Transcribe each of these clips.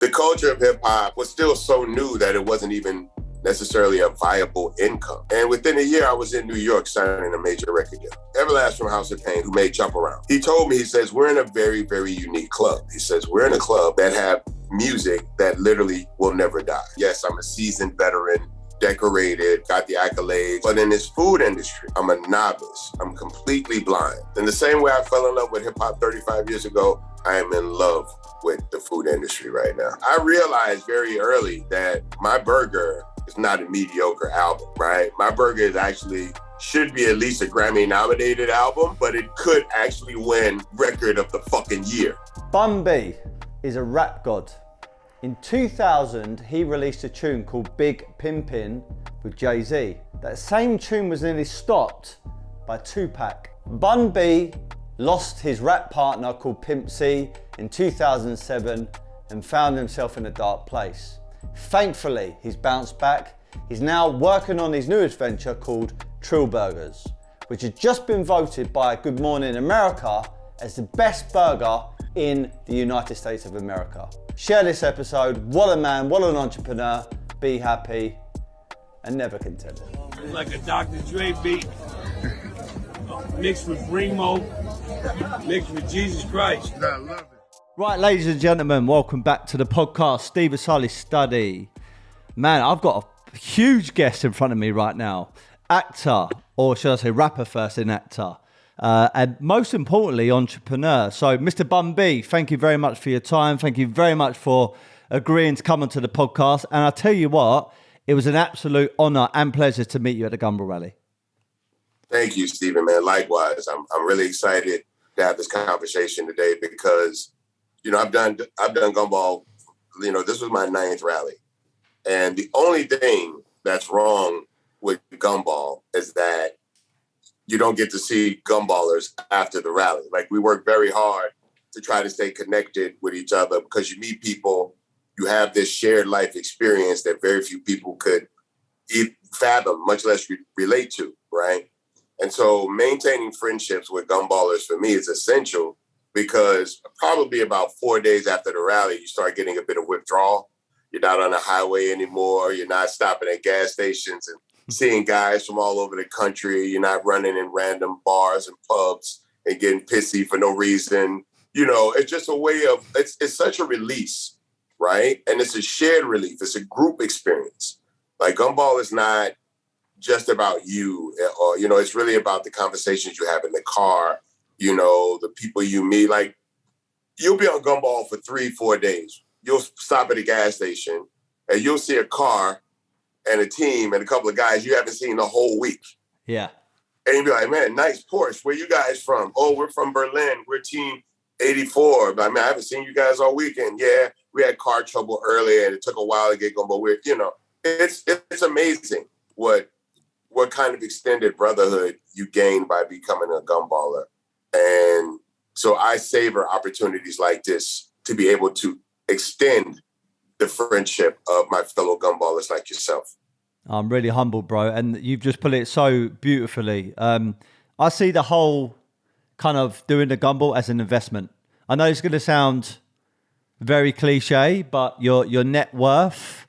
the culture of hip hop was still so new that it wasn't even necessarily a viable income. And within a year, I was in New York signing a major record deal. Everlast from House of Pain, who made Jump Around. He told me, he says, we're in a very, very unique club. He says, we're in a club that have music that literally will never die. Yes, I'm a seasoned veteran, decorated, got the accolades, but in this food industry, I'm a novice. I'm completely blind. In the same way I fell in love with hip hop 35 years ago, I am in love with the food industry right now. I realized very early that my burger is not a mediocre album, right? My burger is actually should be at least a Grammy-nominated album, but it could actually win record of the fucking year. Bun B is a rap god. In 2000, he released a tune called Big Pimpin with Jay-Z. That same tune was nearly stopped by Tupac. Bun B lost his rap partner called Pimp C in 2007 and found himself in a dark place. Thankfully, he's bounced back. He's now working on his newest venture called Trill Burgers, which has just been voted by Good Morning America as the best burger in the United States of America. Share this episode. What a man, what an entrepreneur. Be happy and never content. Like a Dr. Dre beat, mixed with Remo, mixed with Jesus Christ. I love it. Right, ladies and gentlemen, welcome back to the podcast, Steve Asali's Study. Man, I've got a huge guest in front of me right now. Actor, or should I say rapper first, in actor. And most importantly, entrepreneur. So, Mr. Bun B, thank you very much for your time. Thank you very much for agreeing to come onto the podcast. And I tell you what, it was an absolute honor and pleasure to meet you at the Gumball Rally. Thank you, Stephen, man. Likewise, I'm really excited to have this conversation today because, you know, I've done Gumball. You know, this was my 9th rally, and the only thing that's wrong with Gumball is that you don't get to see Gumballers after the rally. Like, we work very hard to try to stay connected with each other because you meet people, you have this shared life experience that very few people could fathom, much less relate to, right? And so maintaining friendships with Gumballers for me is essential because probably about 4 days after the rally, you start getting a bit of withdrawal. You're not on the highway anymore. You're not stopping at gas stations and seeing guys from all over the country. You're not running in random bars and pubs and getting pissy for no reason. You know, it's just a way of, it's such a release, right? And it's a shared relief. It's a group experience. Like, Gumball is not just about you, or, you know, it's really about the conversations you have in the car, you know, the people you meet. Like, you'll be on Gumball for 3-4 days. You'll stop at a gas station and you'll see a car and a team and a couple of guys you haven't seen the whole week. Yeah. And you'll be like, man, nice Porsche. Where you guys from? Oh, we're from Berlin. We're team 84. But I mean, I haven't seen you guys all weekend. Yeah, we had car trouble earlier and it took a while to get going, but we're, you know, it's amazing what kind of extended brotherhood you gain by becoming a Gumballer. And so I savor opportunities like this to be able to extend the friendship of my fellow Gumballers like yourself. I'm really humbled, bro. And you've just put it so beautifully. I see the whole kind of doing the Gumball as an investment. I know it's going to sound very cliche, but your net worth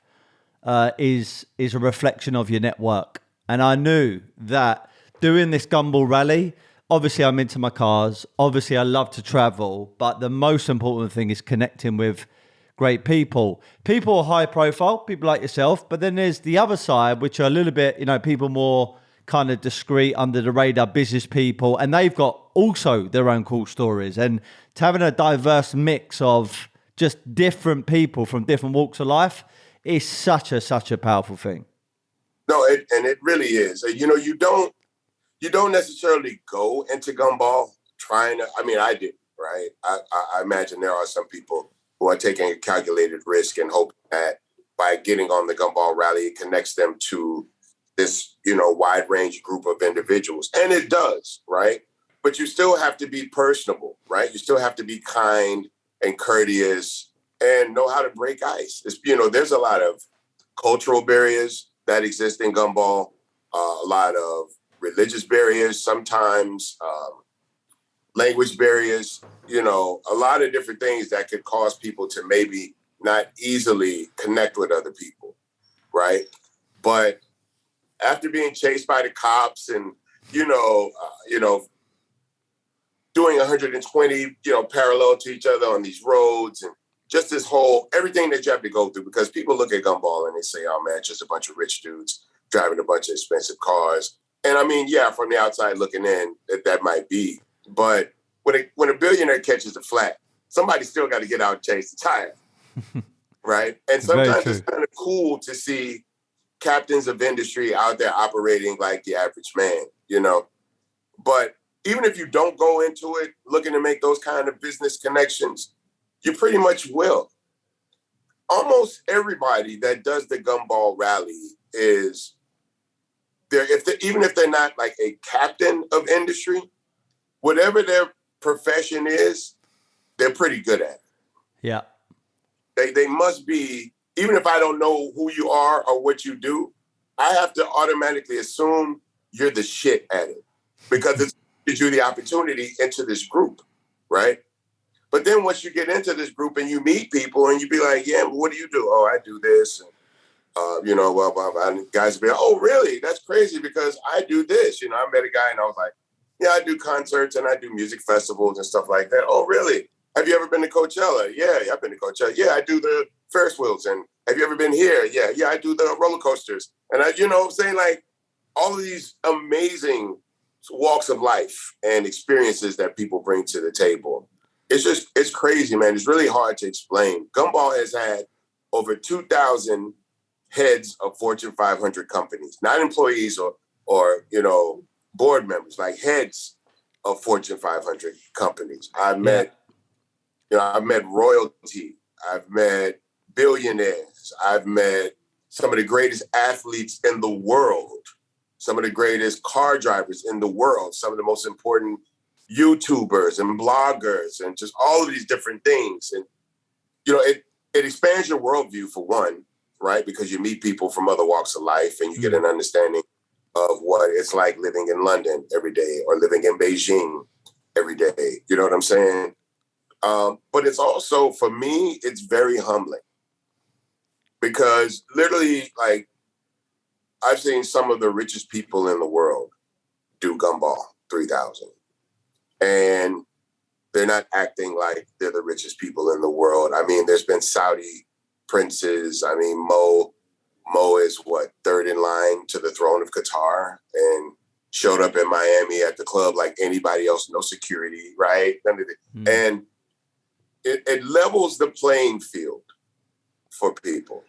is a reflection of your network. And I knew that doing this Gumball Rally, obviously I'm into my cars. Obviously I love to travel, but the most important thing is connecting with great people. People are high profile, people like yourself, but then there's the other side, which are a little bit, you know, people more kind of discreet, under the radar business people, and they've got also their own cool stories. And to having a diverse mix of just different people from different walks of life is such a powerful thing. No, it really is. You know, you don't necessarily go into Gumball trying to, I mean, I did, right? I imagine there are some people who are taking a calculated risk and hope that by getting on the Gumball Rally, it connects them to this, you know, wide range group of individuals. And it does, right? But you still have to be personable, right? You still have to be kind and courteous and know how to break ice. It's, you know, there's a lot of cultural barriers that exist in Gumball, a lot of religious barriers, sometimes language barriers, you know, a lot of different things that could cause people to maybe not easily connect with other people, right? But after being chased by the cops and, doing 120, parallel to each other on these roads and just this whole, everything that you have to go through, because people look at Gumball and they say, oh man, it's just a bunch of rich dudes driving a bunch of expensive cars. And I mean, yeah, from the outside looking in, that might be. But when a billionaire catches a flat, somebody still got to get out and chase the tire, right? And sometimes it's kind of cool to see captains of industry out there operating like the average man, But even if you don't go into it looking to make those kind of business connections, you pretty much will. Almost everybody that does the Gumball Rally is there. Even if they're not like a captain of industry, whatever their profession is, they're pretty good at it. Yeah. They must be, even if I don't know who you are or what you do, I have to automatically assume you're the shit at it because it gives you the opportunity into this group, right? But then once you get into this group and you meet people and you be like, yeah, well, what do you do? Oh, I do this. And, blah, blah, blah. And guys be like, oh, really? That's crazy because I do this. I met a guy and I was like, yeah, I do concerts and I do music festivals and stuff like that. Oh, really? Have you ever been to Coachella? Yeah, I've been to Coachella. Yeah, I do the Ferris wheels. And have you ever been here? Yeah, I do the roller coasters. And I'm saying, like, all of these amazing walks of life and experiences that people bring to the table. It's crazy, man. It's really hard to explain. Gumball has had over 2,000 heads of Fortune 500 companies, not employees or board members, like heads of Fortune 500 companies. I've met royalty. I've met billionaires. I've met some of the greatest athletes in the world, some of the greatest car drivers in the world, some of the most important YouTubers and bloggers and just all of these different things. And, it expands your worldview for one, right? Because you meet people from other walks of life and you get an understanding of what it's like living in London every day or living in Beijing every day. You know what I'm saying? But it's also, for me, it's very humbling because literally, like, I've seen some of the richest people in the world do Gumball 3000. And they're not acting like they're the richest people in the world. I mean, there's been Saudi princes. I mean, Mo is third in line to the throne of Qatar and showed up in Miami at the club like anybody else, no security, right? And it levels the playing field for people.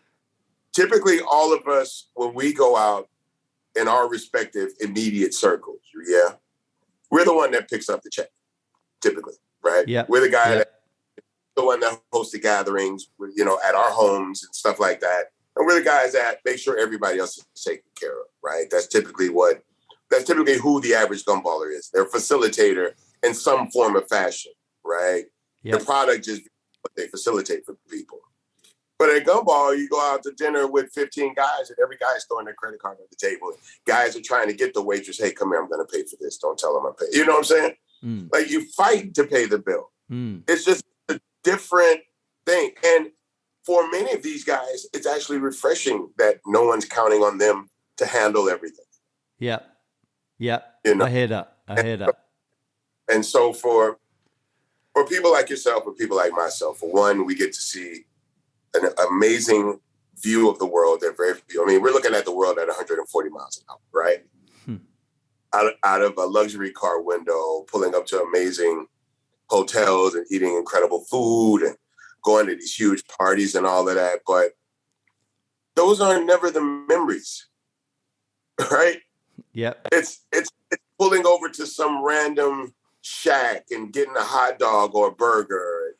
Typically, all of us, when we go out in our respective immediate circles, yeah, we're the one that picks up the check, typically, right? Yeah. We're the guy the one that hosts the gatherings, at our homes and stuff like that. And we're the guys that make sure everybody else is taken care of, right? That's typically who the average gumballer is. They're a facilitator in some form of fashion, right? Yep. The product is what they facilitate for people. But at Gumball, you go out to dinner with 15 guys and every guy's throwing their credit card at the table. Guys are trying to get the waitress, hey, come here, I'm going to pay for this. Don't tell them I pay. You know what I'm saying? Like, you fight to pay the bill. It's just a different thing. And for many of these guys, it's actually refreshing that no one's counting on them to handle everything. Yeah. I hear that. And so for people like yourself or people like myself, for one, we get to see an amazing view of the world that very few. I mean, we're looking at the world at 140 miles an hour, right? Out of a luxury car window, pulling up to amazing hotels and eating incredible food and going to these huge parties and all of that. But those are never the memories, right? Yeah. It's pulling over to some random shack and getting a hot dog or a burger.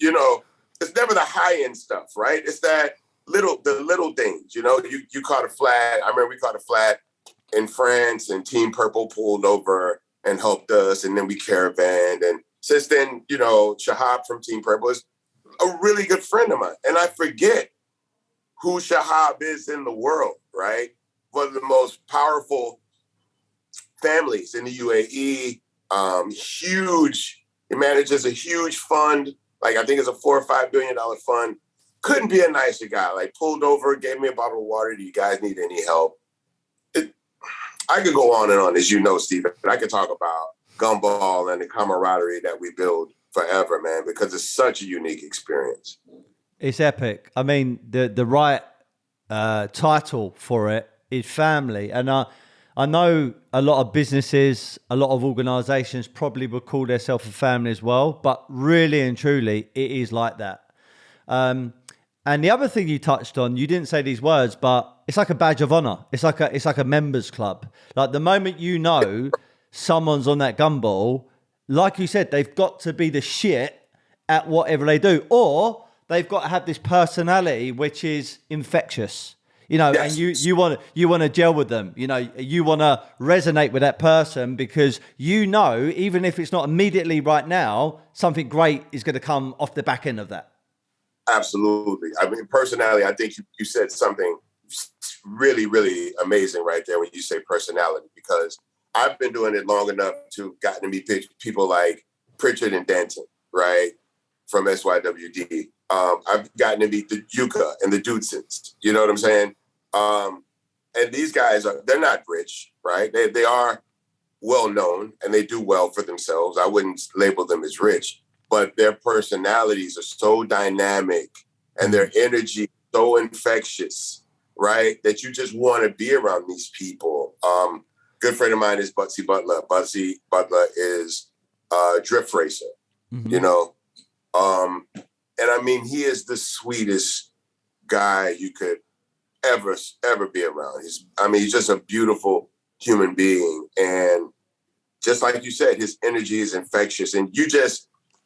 It's never the high end stuff, right? It's the little things. You caught a flat. I remember we caught a flat in France, and Team Purple pulled over and helped us, and then we caravanned. And since then, Shahab from Team Purple is a really good friend of mine, and I forget who Shahab is in the world, right? One of the most powerful families in the UAE. Huge. He manages a huge fund. Like, I think it's a $4 or $5 billion fund couldn't be a nicer guy. Like pulled over, gave me a bottle of water. Do you guys need any help? I could go on and on, as you know, Steven. I could talk about Gumball and the camaraderie that we build forever, man, because it's such a unique experience. It's epic. I mean, the right title for it is family. And I know a lot of businesses, a lot of organizations probably would call themselves a family as well, but really and truly, it is like that. And the other thing you touched on, you didn't say these words, but it's like a badge of honor. It's like a members club. Like the moment you know someone's on that gumball, like you said, they've got to be the shit at whatever they do, or they've got to have this personality which is infectious. You know, yes. And you want to gel with them. You know, you want to resonate with that person because you know, even if it's not immediately right now, something great is going to come off the back end of that. Absolutely. I mean, personality, I think you said something really, really amazing right there when you say personality, because I've been doing it long enough to gotten to meet people like Pritchard and Denton, right, from SYWD. I've gotten to meet the Yuka and the Dudesons. You know what I'm saying? And these guys they're not rich, right? They are well known and they do well for themselves. I wouldn't label them as rich, but their personalities are so dynamic and their energy so infectious, right? That you just want to be around these people. Good friend of mine is Butsy Butler. Butsy Butler is a drift racer, you know? And I mean, he is the sweetest guy you could ever be around. He's just a beautiful human being. And just like you said, his energy is infectious. And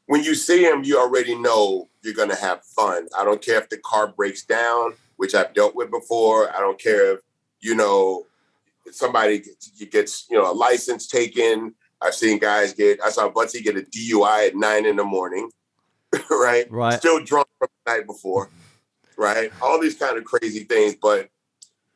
when you see him, you already know you're going to have fun. I don't care if the car breaks down, which I've dealt with before. I don't care if, if somebody gets, a license taken. I've seen guys I saw Butsy get a DUI at 9 a.m, right? Right. Still drunk from the night before, right? All these kind of crazy things. But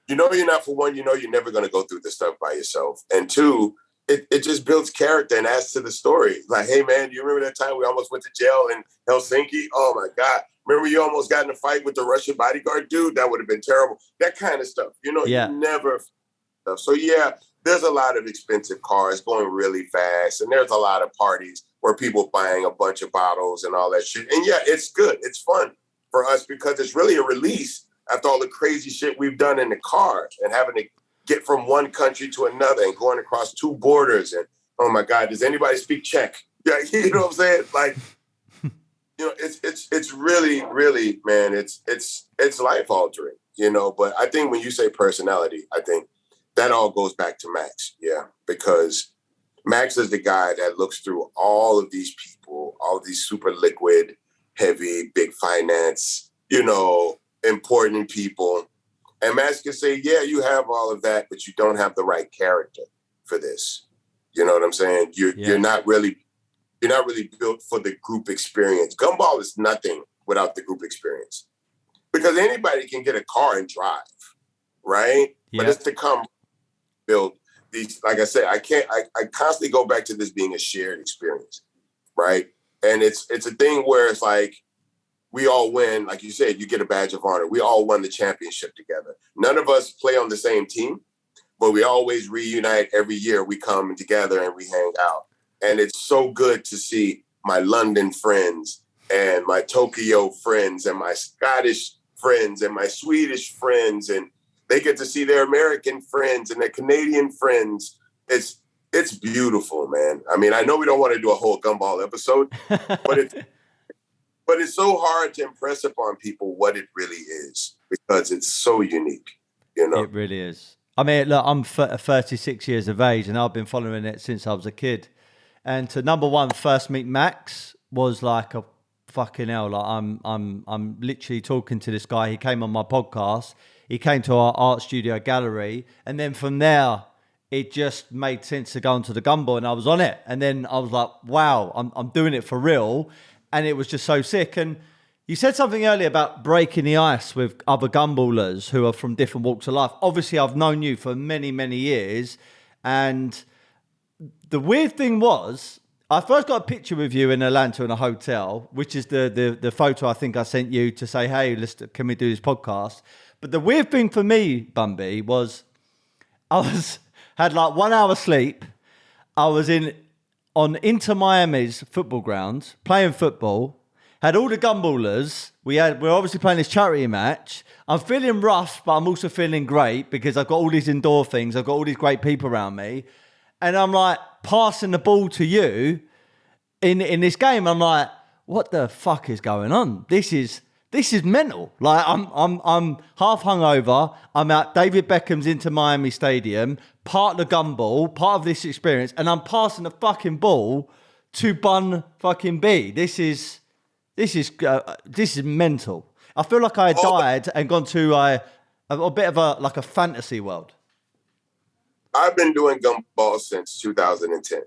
you're not, for one, you're never going to go through this stuff by yourself. And two, it just builds character and adds to the story. Like, hey, man, do you remember that time we almost went to jail in Helsinki? Oh, my God. Remember you almost got in a fight with the Russian bodyguard dude? That would have been terrible. That kind of stuff. You never. So, yeah, there's a lot of expensive cars going really fast. And there's a lot of parties where people buying a bunch of bottles and all that shit. And, yeah, it's good. It's fun for us because it's really a release after all the crazy shit we've done in the car and having to get from one country to another and going across 2 borders. And, oh, my God, does anybody speak Czech? Yeah, you know what I'm saying? Like, it's really, really, man, it's life altering, But I think when you say personality, I think that all goes back to Max. Yeah, because Max is the guy that looks through all of these people, all of these super liquid, heavy, big finance, important people. And Max can say, yeah, you have all of that, but you don't have the right character for this. You know what I'm saying? You're not really built for the group experience. Gumball is nothing without the group experience. Because anybody can get a car and drive, right? Yeah. But it's to come build these, like I said, I constantly go back to this being a shared experience, right? And it's a thing where it's like, we all win, like you said, you get a badge of honor. We all won the championship together. None of us play on the same team, but we always reunite every year. We come together and we hang out. And it's so good to see my London friends and my Tokyo friends and my Scottish friends and my Swedish friends. And they get to see their American friends and their Canadian friends. It's beautiful, man. I mean, I know we don't want to do a whole Gumball episode, but it's so hard to impress upon people what it really is because it's so unique, It really is. I mean, look, I'm 36 years of age and I've been following it since I was a kid. And to number one, first meet Max was like a fucking hell. Like I'm literally talking to this guy. He came on my podcast. He came to our art studio gallery. And then from there, it just made sense to go onto the Gumball and I was on it. And then I was like, wow, I'm doing it for real. And it was just so sick. And you said something earlier about breaking the ice with other Gumballers who are from different walks of life. Obviously, I've known you for many, many years. And the weird thing was, I first got a picture with you in Atlanta in a hotel, which is the photo I think I sent you to say, hey, can we do this podcast? But the weird thing for me, Bun B, was had like 1 hour sleep. I was on Inter Miami's football ground playing football. Had all the gumballers. We're obviously playing this charity match. I'm feeling rough, but I'm also feeling great because I've got all these indoor things. I've got all these great people around me. And I'm like passing the ball to you in this game. I'm like, what the fuck is going on? This is mental. Like I'm half hungover. I'm at David Beckham's Inter Miami Stadium, part of the gumball, part of this experience, and I'm passing the fucking ball to Bun fucking B. This is mental. I feel like I had died and gone to a bit of a fantasy world. I've been doing gumball since 2010.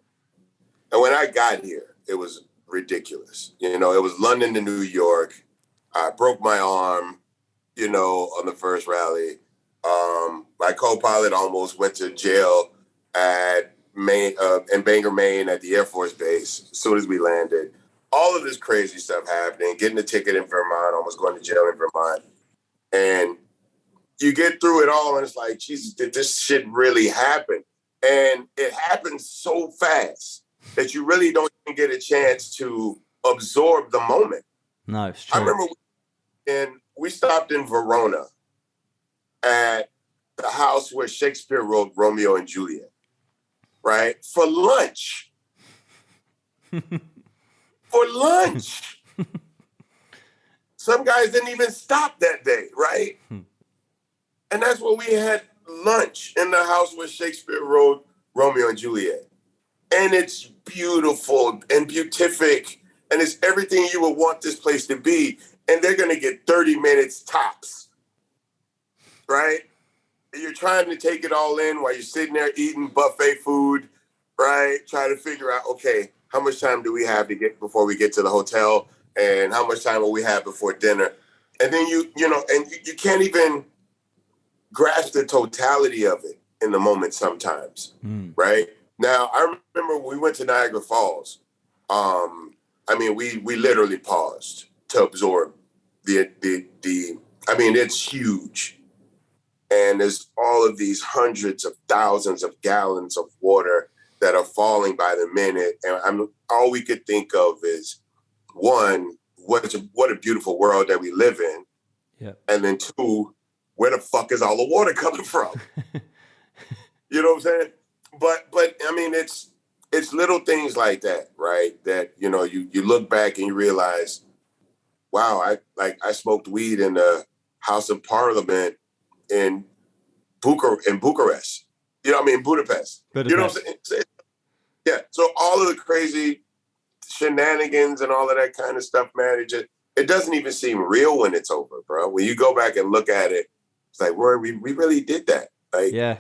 And when I got here, it was ridiculous. You know, it was London to New York. I broke my arm, you know, on the first rally. My co-pilot almost went to jail in Bangor, Maine at the Air Force Base as soon as we landed. All of this crazy stuff happening, getting a ticket in Vermont, almost going to jail in Vermont. And you get through it all and it's like, Jesus, did this shit really happen? And it happens so fast that you really don't even get a chance to absorb the moment. No, it's true. I remember we stopped in Verona at the house where Shakespeare wrote Romeo and Juliet, right? For lunch. For lunch. Some guys didn't even stop that day, right? And that's where we had lunch in the house where Shakespeare wrote Romeo and Juliet. And it's beautiful and beatific. And it's everything you would want this place to be. And they're going to get 30 minutes tops. Right? And you're trying to take it all in while you're sitting there eating buffet food. Right? Trying to figure out, okay, how much time do we have to get before we get to the hotel? And how much time will we have before dinner? And then you can't even grasp the totality of it in the moment sometimes, right? Now, I remember when we went to Niagara Falls, we literally paused to absorb it's huge. And there's all of these hundreds of thousands of gallons of water that are falling by the minute. And all we could think of is, one, what a beautiful world that we live in. Yeah. And then two, where the fuck is all the water coming from? You know what I'm saying? But I mean, it's little things like that, right? That, you know, you look back and you realize, wow, I smoked weed in the House of Parliament in Bucharest. You know what I mean? Budapest. You know what I'm saying? Yeah. So all of the crazy shenanigans and all of that kind of stuff, man, it doesn't even seem real when it's over, bro. When you go back and look at it, it's like, we really did that. Like, yeah,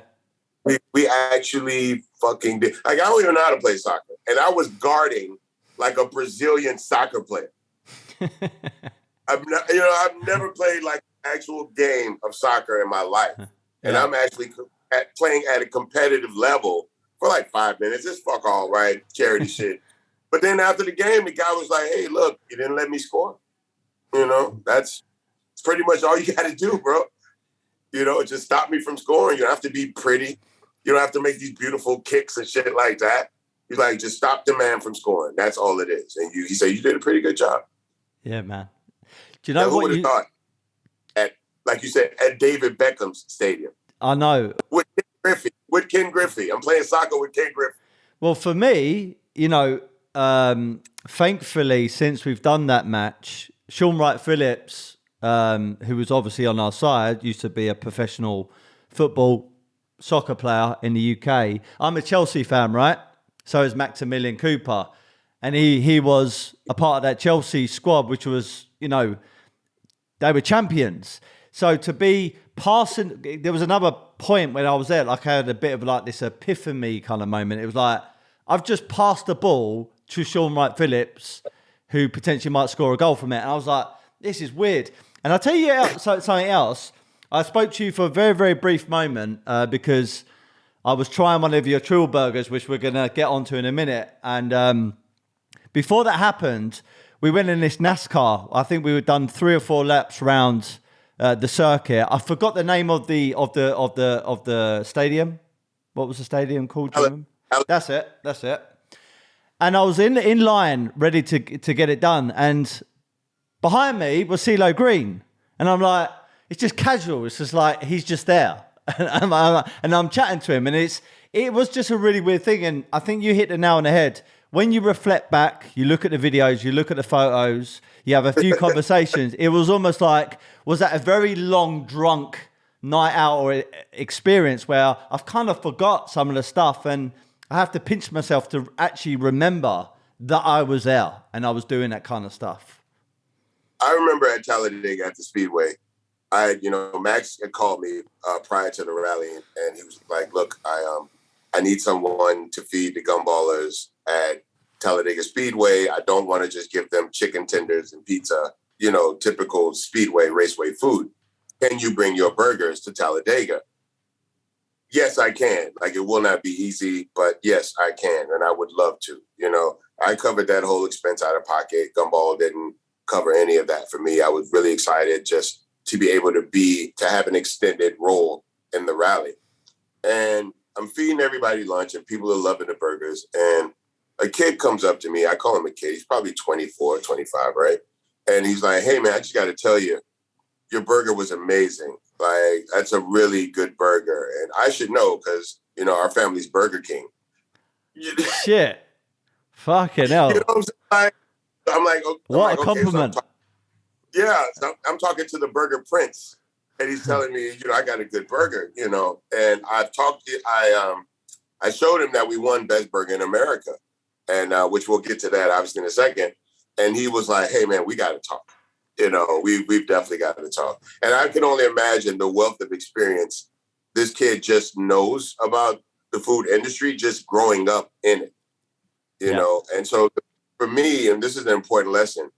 we actually fucking did. Like, I don't even know how to play soccer, and I was guarding like a Brazilian soccer player. I've never played like an actual game of soccer in my life, and I'm actually playing at a competitive level for like 5 minutes. It's fuck all, right? Charity shit. But then after the game, the guy was like, "Hey, look, you didn't let me score." You know, that's pretty much all you got to do, bro. You know, just stop me from scoring. You don't have to be pretty. You don't have to make these beautiful kicks and shit like that. He's like, just stop the man from scoring. That's all it is. And he said, you did a pretty good job. Yeah, man. Do you know what you thought? Like you said, at David Beckham's stadium. I know. With Ken Griffey. I'm playing soccer with Ken Griffey. Well, for me, you know, thankfully, since we've done that match, Sean Wright Phillips, who was obviously on our side, used to be a professional soccer player in the UK. I'm a Chelsea fan, right? So is Maximilian Cooper. And he was a part of that Chelsea squad, which was, you know, they were champions. So to be passing, there was another point when I was there, like I had a bit of like this epiphany kind of moment. It was like, I've just passed the ball to Sean Wright Phillips, who potentially might score a goal from it. And I was like, this is weird. And I'll tell you something else. I spoke to you for a very, very brief moment because I was trying one of your Trill Burgers, which we're going to get onto in a minute. And before that happened, we went in this NASCAR. I think we were done 3 or 4 laps round the circuit. I forgot the name of the stadium. What was the stadium called? Do you remember? That's it. And I was in line ready to get it done, and behind me was CeeLo Green, and I'm like, it's just casual. It's just like he's just there, and I'm chatting to him, and it was just a really weird thing. And I think you hit the nail on the head. When you reflect back, you look at the videos, you look at the photos, you have a few conversations. It was almost like, was that a very long drunk night out or experience where I've kind of forgot some of the stuff, and I have to pinch myself to actually remember that I was there and I was doing that kind of stuff. I remember at Talladega at the Speedway, Max had called me prior to the rally, and he was like, look, I need someone to feed the gumballers at Talladega Speedway. I don't want to just give them chicken tenders and pizza, typical Speedway raceway food. Can you bring your burgers to Talladega? Yes, I can. Like, it will not be easy, but yes, I can. And I would love to. I covered that whole expense out of pocket. Gumball didn't cover any of that for me. I was really excited just to be able to have an extended role in the rally. And I'm feeding everybody lunch, and people are loving the burgers. And a kid comes up to me. I call him a kid. He's probably 24, 25, right? And he's like, hey, man, I just got to tell you, your burger was amazing. Like, that's a really good burger. And I should know because, our family's Burger King. Shit. Fucking hell. You know what I'm saying? I'm like, what a compliment. So I'm talking to the Burger Prince, and he's telling me, I got a good burger, and I showed him that we won Best Burger in America, and which we'll get to that obviously in a second. And he was like, hey, man, we got to talk. We've definitely got to talk. And I can only imagine the wealth of experience this kid just knows about the food industry, just growing up in it, you know? And so for me, and this is an important lesson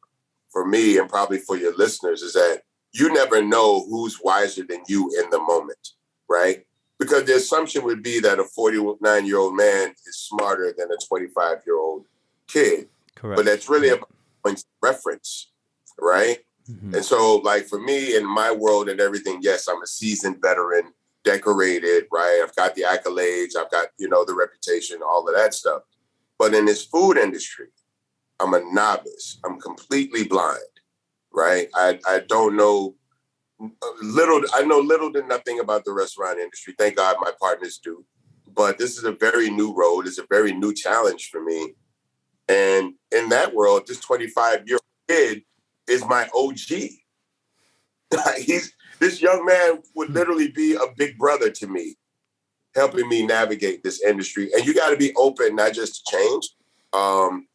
for me and probably for your listeners, is that you never know who's wiser than you in the moment, right? Because the assumption would be that a 49-year-old man is smarter than a 25-year-old kid. Correct. But that's really a point of reference, right? Mm-hmm. And so, like, for me in my world and everything, yes, I'm a seasoned veteran, decorated, right? I've got the accolades, I've got, the reputation, all of that stuff. But in this food industry, I'm a novice. I'm completely blind, right? I don't know little. I know little to nothing about the restaurant industry. Thank God my partners do. But this is a very new road. It's a very new challenge for me. And in that world, this 25-year-old kid is my OG. This young man would literally be a big brother to me, helping me navigate this industry. And you got to be open, not just to change,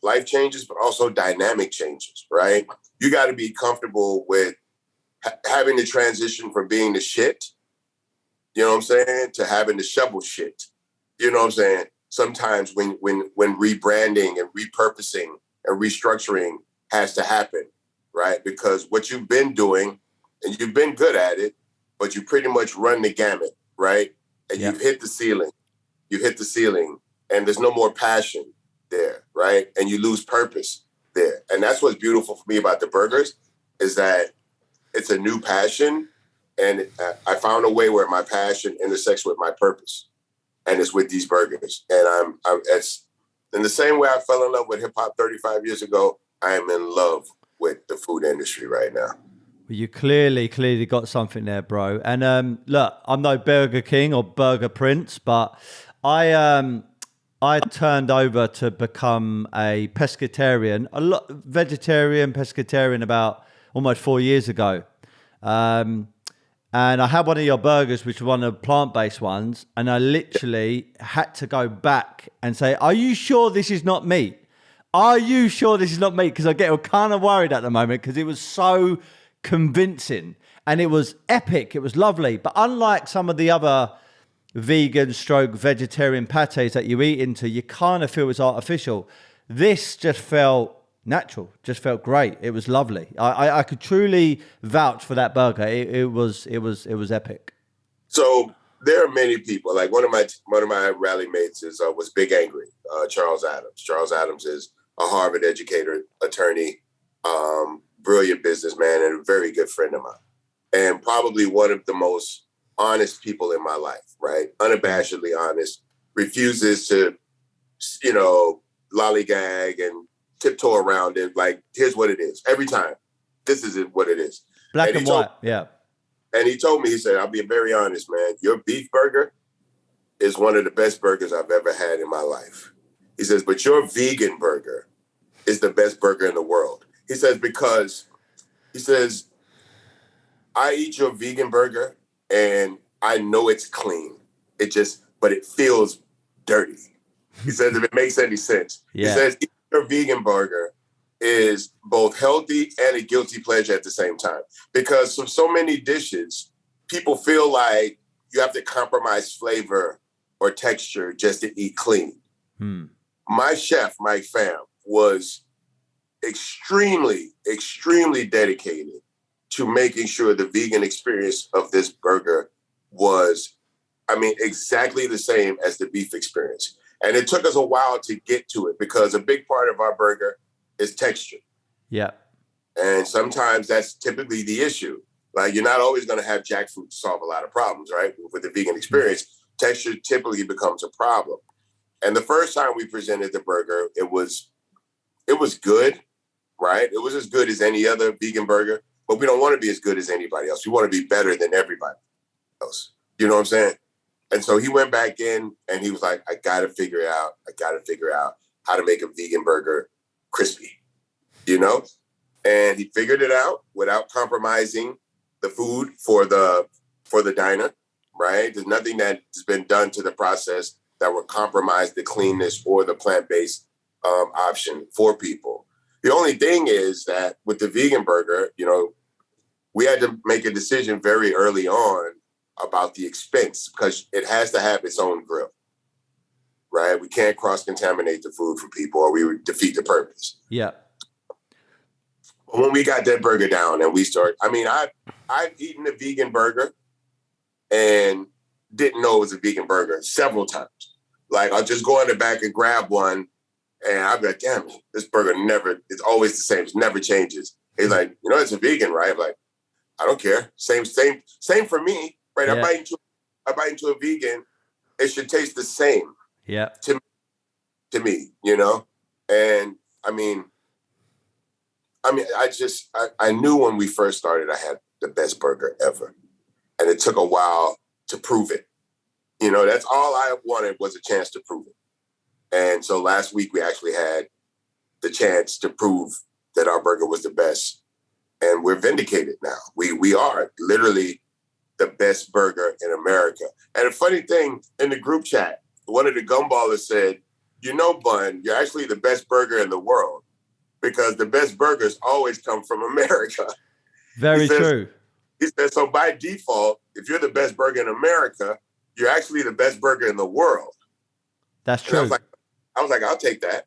life changes, but also dynamic changes, right? You got to be comfortable with having to transition from being the shit, you know what I'm saying, to having to shovel shit. You know what I'm saying? Sometimes when rebranding and repurposing and restructuring has to happen, right? Because what you've been doing, and you've been good at it, but you pretty much run the gamut, right? And you've hit the ceiling. You've hit the ceiling, and there's no more passion there, right? And you lose purpose there. And that's what's beautiful for me about the burgers, is that it's a new passion, and I found a way where my passion intersects with my purpose, and it's with these burgers. And it's in the same way I fell in love with hip hop 35 years ago, I am in love with the food industry right now. Well, you clearly got something there, bro. And look, I'm no Burger King or Burger Prince, but I turned over to become a pescatarian, vegetarian, pescatarian about almost 4 years ago. And I had one of your burgers, which was one of the plant-based ones, and I literally had to go back and say, are you sure this is not meat? Are you sure this is not meat? Because I get kind of worried at the moment because it was so convincing and it was epic. It was lovely. But unlike some of the other vegan stroke vegetarian pates that you eat into, you kind of feel it's artificial. This just felt natural, just felt great. It was lovely. I could truly vouch for that burger. It was epic. So there are many people. Like one of my rally mates was Big Angry, Charles Adams. Charles Adams is a Harvard educator, attorney, brilliant businessman, and a very good friend of mine. And probably one of the most honest people in my life, right? Unabashedly honest, refuses to, lollygag and tiptoe around it. Like, here's what it is. Every time, this is what it is. Black and white, yeah. And he told me, he said, I'll be very honest, man. Your beef burger is one of the best burgers I've ever had in my life. He says, but your vegan burger is the best burger in the world. He says, because, he says, I eat your vegan burger and I know it's clean. But it feels dirty. He says, if it makes any sense. Yeah. He says, your vegan burger is both healthy and a guilty pleasure at the same time. Because from so many dishes, people feel like you have to compromise flavor or texture just to eat clean. My chef, Mike Pham, was extremely, extremely dedicated to making sure the vegan experience of this burger was, exactly the same as the beef experience. And it took us a while to get to it because a big part of our burger is texture. Yeah. And sometimes that's typically the issue. Like, you're not always going to have jackfruit to solve a lot of problems, right? With the vegan experience, texture typically becomes a problem. And the first time we presented the burger, it was good, right? It was as good as any other vegan burger, but we don't want to be as good as anybody else. We want to be better than everybody else. You know what I'm saying? And so he went back in and he was like, I got to figure out how to make a vegan burger crispy, And he figured it out without compromising the food for the diner, right? There's nothing that's been done to the process that would compromise the cleanness or the plant-based option for people. The only thing is that with the vegan burger, we had to make a decision very early on about the expense because it has to have its own grill, right? We can't cross-contaminate the food for people or we would defeat the purpose. Yeah. But when we got that burger down and we started, I've eaten a vegan burger and didn't know it was a vegan burger several times. Like, I'll just go in the back and grab one and I'll be like, damn, this burger it's always the same. It never changes. He's like, it's a vegan, right? I'm like, I don't care. Same for me, right? Yeah. I bite into a vegan. It should taste the same. Yeah. To me, And I knew when we first started, I had the best burger ever. And it took a while to prove it. That's all I wanted was a chance to prove it. And so last week we actually had the chance to prove that our burger was the best. And we're vindicated now. We are literally the best burger in America. And a funny thing, in the group chat, one of the gumballers said, Bun, you're actually the best burger in the world because the best burgers always come from America. Very true. He said, so by default, if you're the best burger in America, you're actually the best burger in the world. That's true. I was like, I'll take that.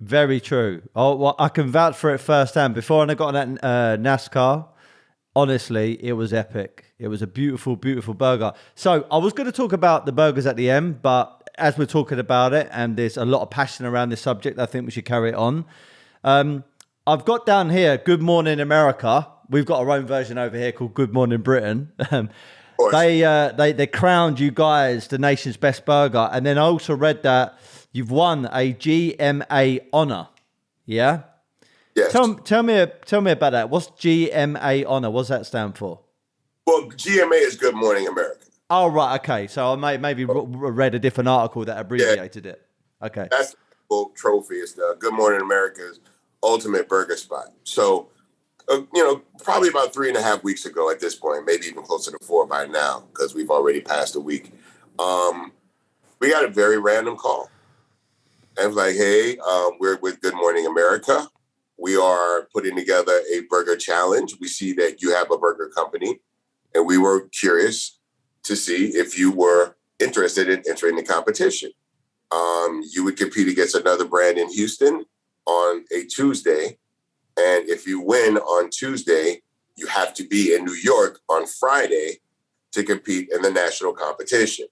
Very true. Oh, well, I can vouch for it firsthand. Before I got on that NASCAR, honestly, it was epic. It was a beautiful, beautiful burger. So I was going to talk about the burgers at the end, but as we're talking about it, and there's a lot of passion around this subject, I think we should carry it on. I've got down here, Good Morning America. We've got our own version over here called Good Morning Britain. They crowned you guys the nation's best burger. And then I also read that you've won a GMA honor. Yeah? Yes. Tell me about that. What's GMA honor? What's that stand for? Well, GMA is Good Morning America. Oh, right. Okay. So I maybe read a different article that abbreviated it. Okay. That's the full trophy. It's the Good Morning America's ultimate burger spot. So, probably about 3.5 weeks ago at this point, maybe even closer to 4 by now, because we've already passed a week. We got a very random call. And it was like, hey, we're with Good Morning America. We are putting together a burger challenge. We see that you have a burger company, and we were curious to see if you were interested in entering the competition. You would compete against another brand in Houston on a Tuesday. And if you win on Tuesday, you have to be in New York on Friday to compete in the national competition.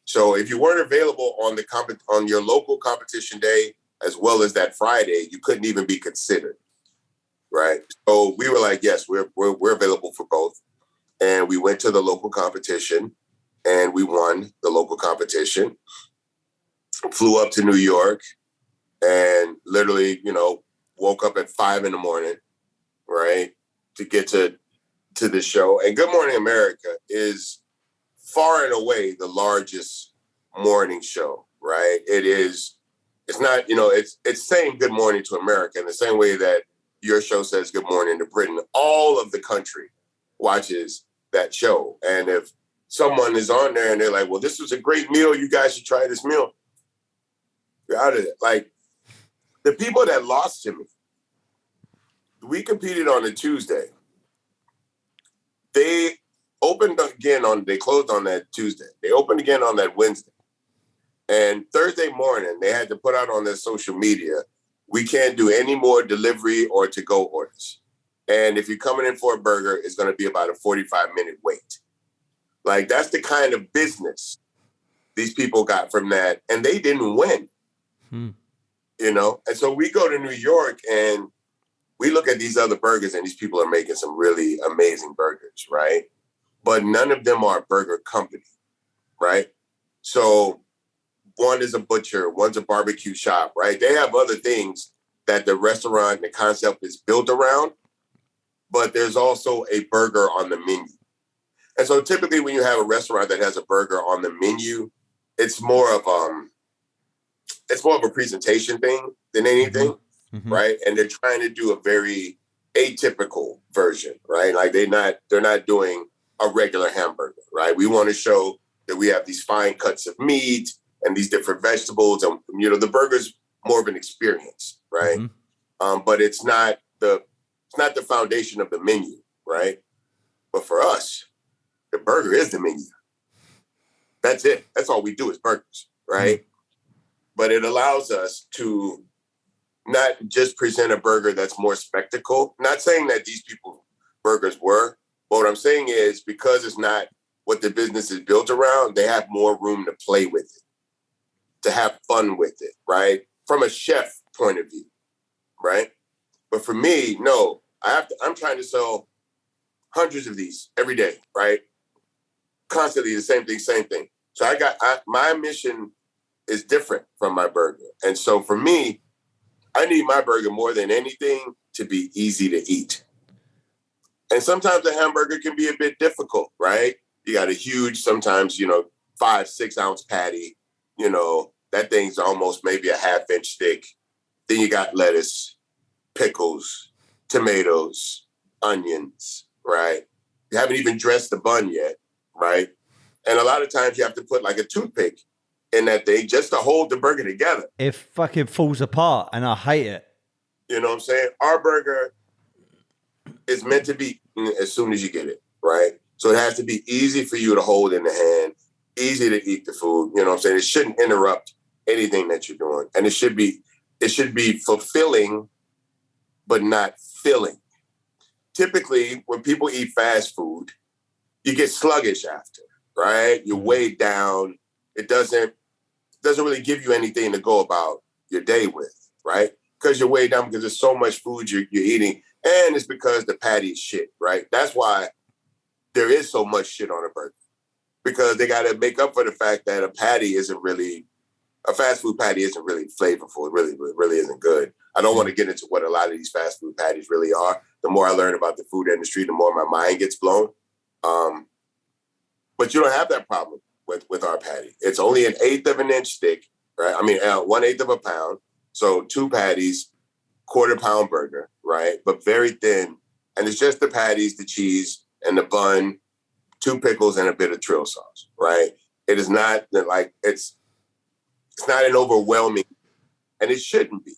So if you weren't available on your local competition day, as well as that Friday, you couldn't even be considered, right? So we were like, yes, we're available for both. And we went to the local competition and we won the local competition. Flew up to New York and literally, woke up at 5 a.m, right, to get to the show. And Good Morning America is far and away the largest morning show, right? It's not, it's saying good morning to America in the same way that your show says good morning to Britain. All of the country watches that show. And if someone is on there and they're like, well, this was a great meal, you guys should try this meal, you're out of it. Like, the people that lost to me, we competed on a Tuesday. They they closed on that Tuesday. They opened again on that Wednesday. And Thursday morning, they had to put out on their social media, we can't do any more delivery or to-go orders. And if you're coming in for a burger, it's going to be about a 45-minute wait. Like, that's the kind of business these people got from that. And they didn't win, And so we go to New York and we look at these other burgers and these people are making some really amazing burgers, right? But none of them are a burger company, right? So one is a butcher, one's a barbecue shop, right? They have other things that the restaurant, the concept is built around, but there's also a burger on the menu. And so typically when you have a restaurant that has a burger on the menu, it's more of a presentation thing than anything, right? And they're trying to do a very atypical version, right? Like they're not doing a regular hamburger, right? We want to show that we have these fine cuts of meat and these different vegetables, and the burger's more of an experience, right? But it's not the foundation of the menu, right? But for us, the burger is the menu. That's it. That's all we do is burgers, right? But it allows us to not just present a burger that's more spectacle. Not saying that these people's burgers were, but what I'm saying is because it's not what the business is built around, they have more room to play with it, to have fun with it, right? From a chef point of view, right? But for me, no, I'm trying to sell hundreds of these every day, right? Constantly the same thing. So my mission is different from my burger. And so for me, I need my burger more than anything to be easy to eat. And sometimes a hamburger can be a bit difficult, right? You got a huge, sometimes, 5-6 ounce patty, that thing's almost maybe a half-inch thick. Then you got lettuce, pickles, tomatoes, onions, right? You haven't even dressed the bun yet, right? And a lot of times you have to put like a toothpick in that thing just to hold the burger together. It fucking falls apart and I hate it. You know what I'm saying? Our burger is meant to be as soon as you get it, right? So it has to be easy for you to hold in the hand, easy to eat the food. You know what I'm saying? It shouldn't interrupt anything that you're doing. And it should be fulfilling, but not filling. Typically, when people eat fast food, you get sluggish after, right? You're weighed down. It doesn't really give you anything to go about your day with, right? Because you're weighed down because there's so much food you're eating. And it's because the patty is shit, right? That's why there is so much shit on a burger. Because they got to make up for the fact that a fast food patty isn't really flavorful. It really isn't good. I don't want to get into what a lot of these fast food patties really are. The more I learn about the food industry, the more my mind gets blown. But you don't have that problem with our patty. It's only 1/8 of an inch thick, right? I mean, 1/8 of a pound. So 2 patties, 1/4 pound burger, right? But very thin. And it's just the patties, the cheese, and the bun, 2 pickles, and a bit of Trill sauce, right? It is not like, it's not an overwhelming, and it shouldn't be.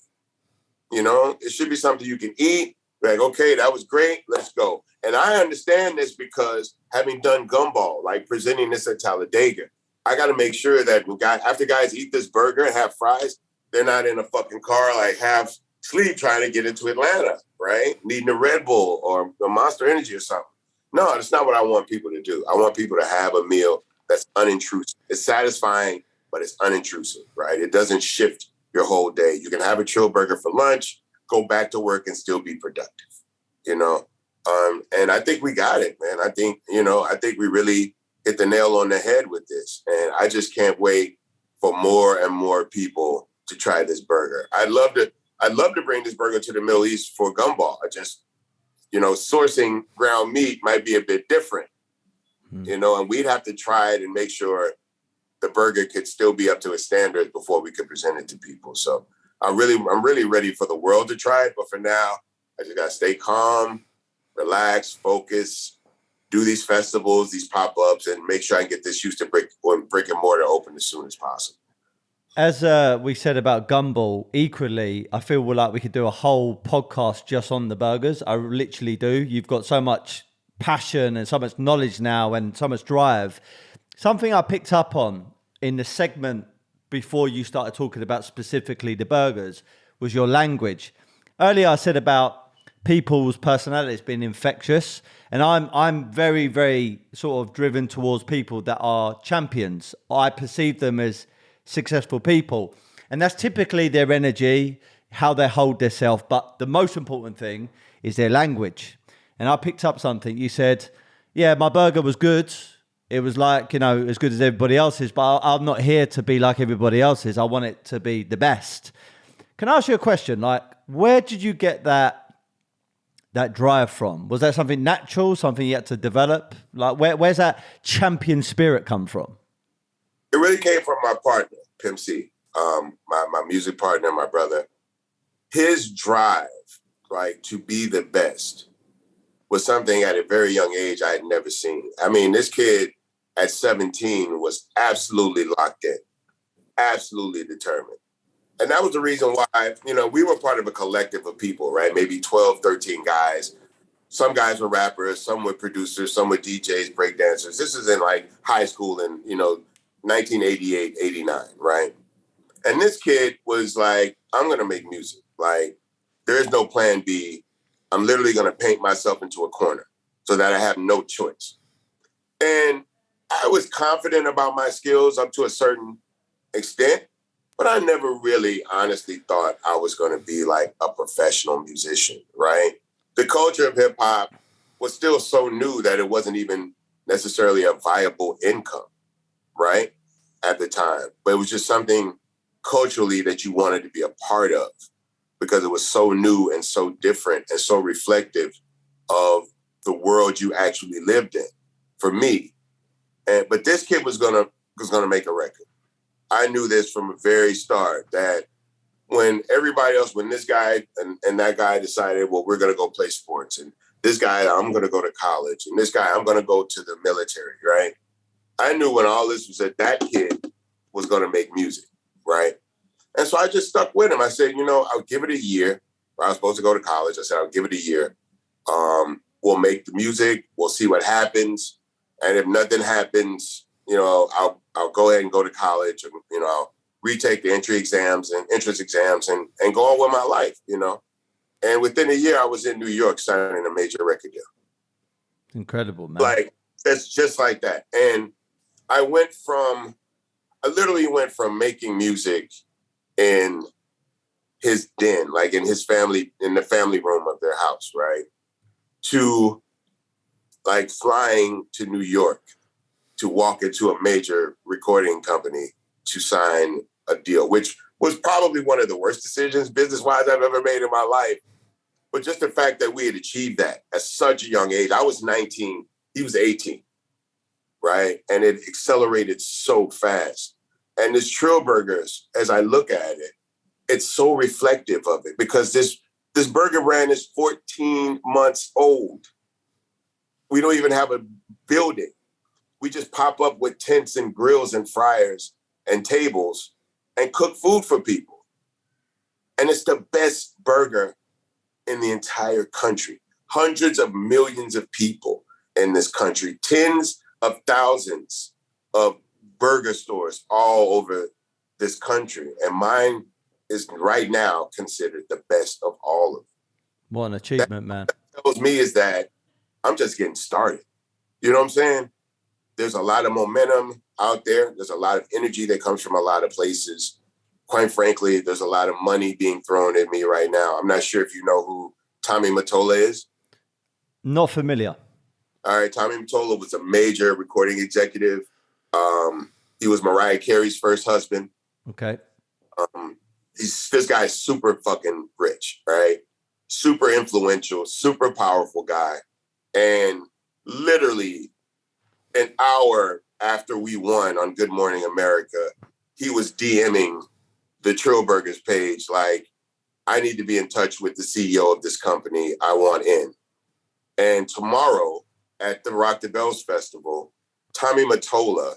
It should be something you can eat. Like, okay, that was great. Let's go. And I understand this because having done Gumball, like presenting this at Talladega, I got to make sure that after guys eat this burger and have fries, they're not in a fucking car like half asleep trying to get into Atlanta, right? Needing a Red Bull or a Monster Energy or something. No, that's not what I want people to do. I want people to have a meal that's unintrusive. It's satisfying, but it's unintrusive, right? It doesn't shift your whole day. You can have a Trill Burger for lunch, go back to work and still be productive, you know? And I think we got it, man. I think we really hit the nail on the head with this. And I just can't wait for more and more people to try this burger. I'd love to bring this burger to the Middle East for Gumball. I just, sourcing ground meat might be a bit different, and we'd have to try it and make sure the burger could still be up to its standards before we could present it to people. So I'm really ready for the world to try it. But for now, I just got to stay calm, relax, focus, do these festivals, these pop-ups, and make sure I get this Houston brick and mortar open as soon as possible. As we said about Gumball, equally, I feel like we could do a whole podcast just on the burgers. I literally do. You've got so much passion and so much knowledge now and so much drive. Something I picked up on in the segment before you started talking about specifically the burgers was your language. Earlier, I said about people's personalities being infectious, and I'm very, very sort of driven towards people that are champions. I perceive them as successful people, and that's typically their energy, how they hold themselves. But the most important thing is their language. And I picked up something. You said, yeah, my burger was good. It was like, as good as everybody else's, but I'm not here to be like everybody else's. I want it to be the best. Can I ask you a question? Like, where did you get that drive from? Was that something natural, something you had to develop? Like, where's that champion spirit come from? It really came from my partner, Pimp C, my music partner, my brother. His drive, to be the best was something at a very young age I had never seen. I mean, this kid at 17 was absolutely locked in, absolutely determined. And that was the reason why, we were part of a collective of people, right? Maybe 12, 13 guys. Some guys were rappers, some were producers, some were DJs, breakdancers. This is in high school in, 1988, 89, right? And this kid was like, I'm going to make music. There is no plan B. I'm literally going to paint myself into a corner so that I have no choice. And I was confident about my skills up to a certain extent, but I never really honestly thought I was going to be a professional musician, right? The culture of hip hop was still so new that it wasn't even necessarily a viable income, right? At the time. But it was just something culturally that you wanted to be a part of, because it was so new and so different and so reflective of the world you actually lived in, for me. But this kid was gonna make a record. I knew this from a very start, that when this guy and that guy decided, well, we're gonna go play sports, and this guy, I'm gonna go to college, and this guy, I'm gonna go to the military, right? I knew when all this was that kid was gonna make music, right? And so I just stuck with him. I said, I'll give it a year. I was supposed to go to college. I said, I'll give it a year. We'll make the music. We'll see what happens. And if nothing happens, I'll go ahead and go to college, and, I'll retake the entrance exams and go on with my life, And within a year, I was in New York signing a major record deal. Incredible, man. It's just like that. And I literally went from making music in his den, in his family, in the family room of their house, right? To flying to New York to walk into a major recording company to sign a deal, which was probably one of the worst decisions business-wise I've ever made in my life. But just the fact that we had achieved that at such a young age. I was 19, he was 18, right? And it accelerated so fast. And this Trill Burgers, as I look at it, it's so reflective of it, because this burger brand is 14 months old. We don't even have a building. We just pop up with tents and grills and fryers and tables and cook food for people. And it's the best burger in the entire country. Hundreds of millions of people in this country, tens of thousands of burger stores all over this country. And mine is right now considered the best of all of them. What an achievement, man. What tells me is that I'm just getting started. You know what I'm saying? There's a lot of momentum out there. There's a lot of energy that comes from a lot of places. quite frankly, there's a lot of money being thrown at me right now. I'm not sure if you know who Tommy Mottola is. Not familiar. All right, Tommy Mottola was a major recording executive. He was Mariah Carey's first husband. Okay. This guy's super fucking rich, right? Super influential, super powerful guy. And literally an hour after we won on Good Morning America, he was DMing the Trill Burgers page like, I need to be in touch with the CEO of this company. I want in. And tomorrow at the Rock the Bells Festival, Tommy Mottola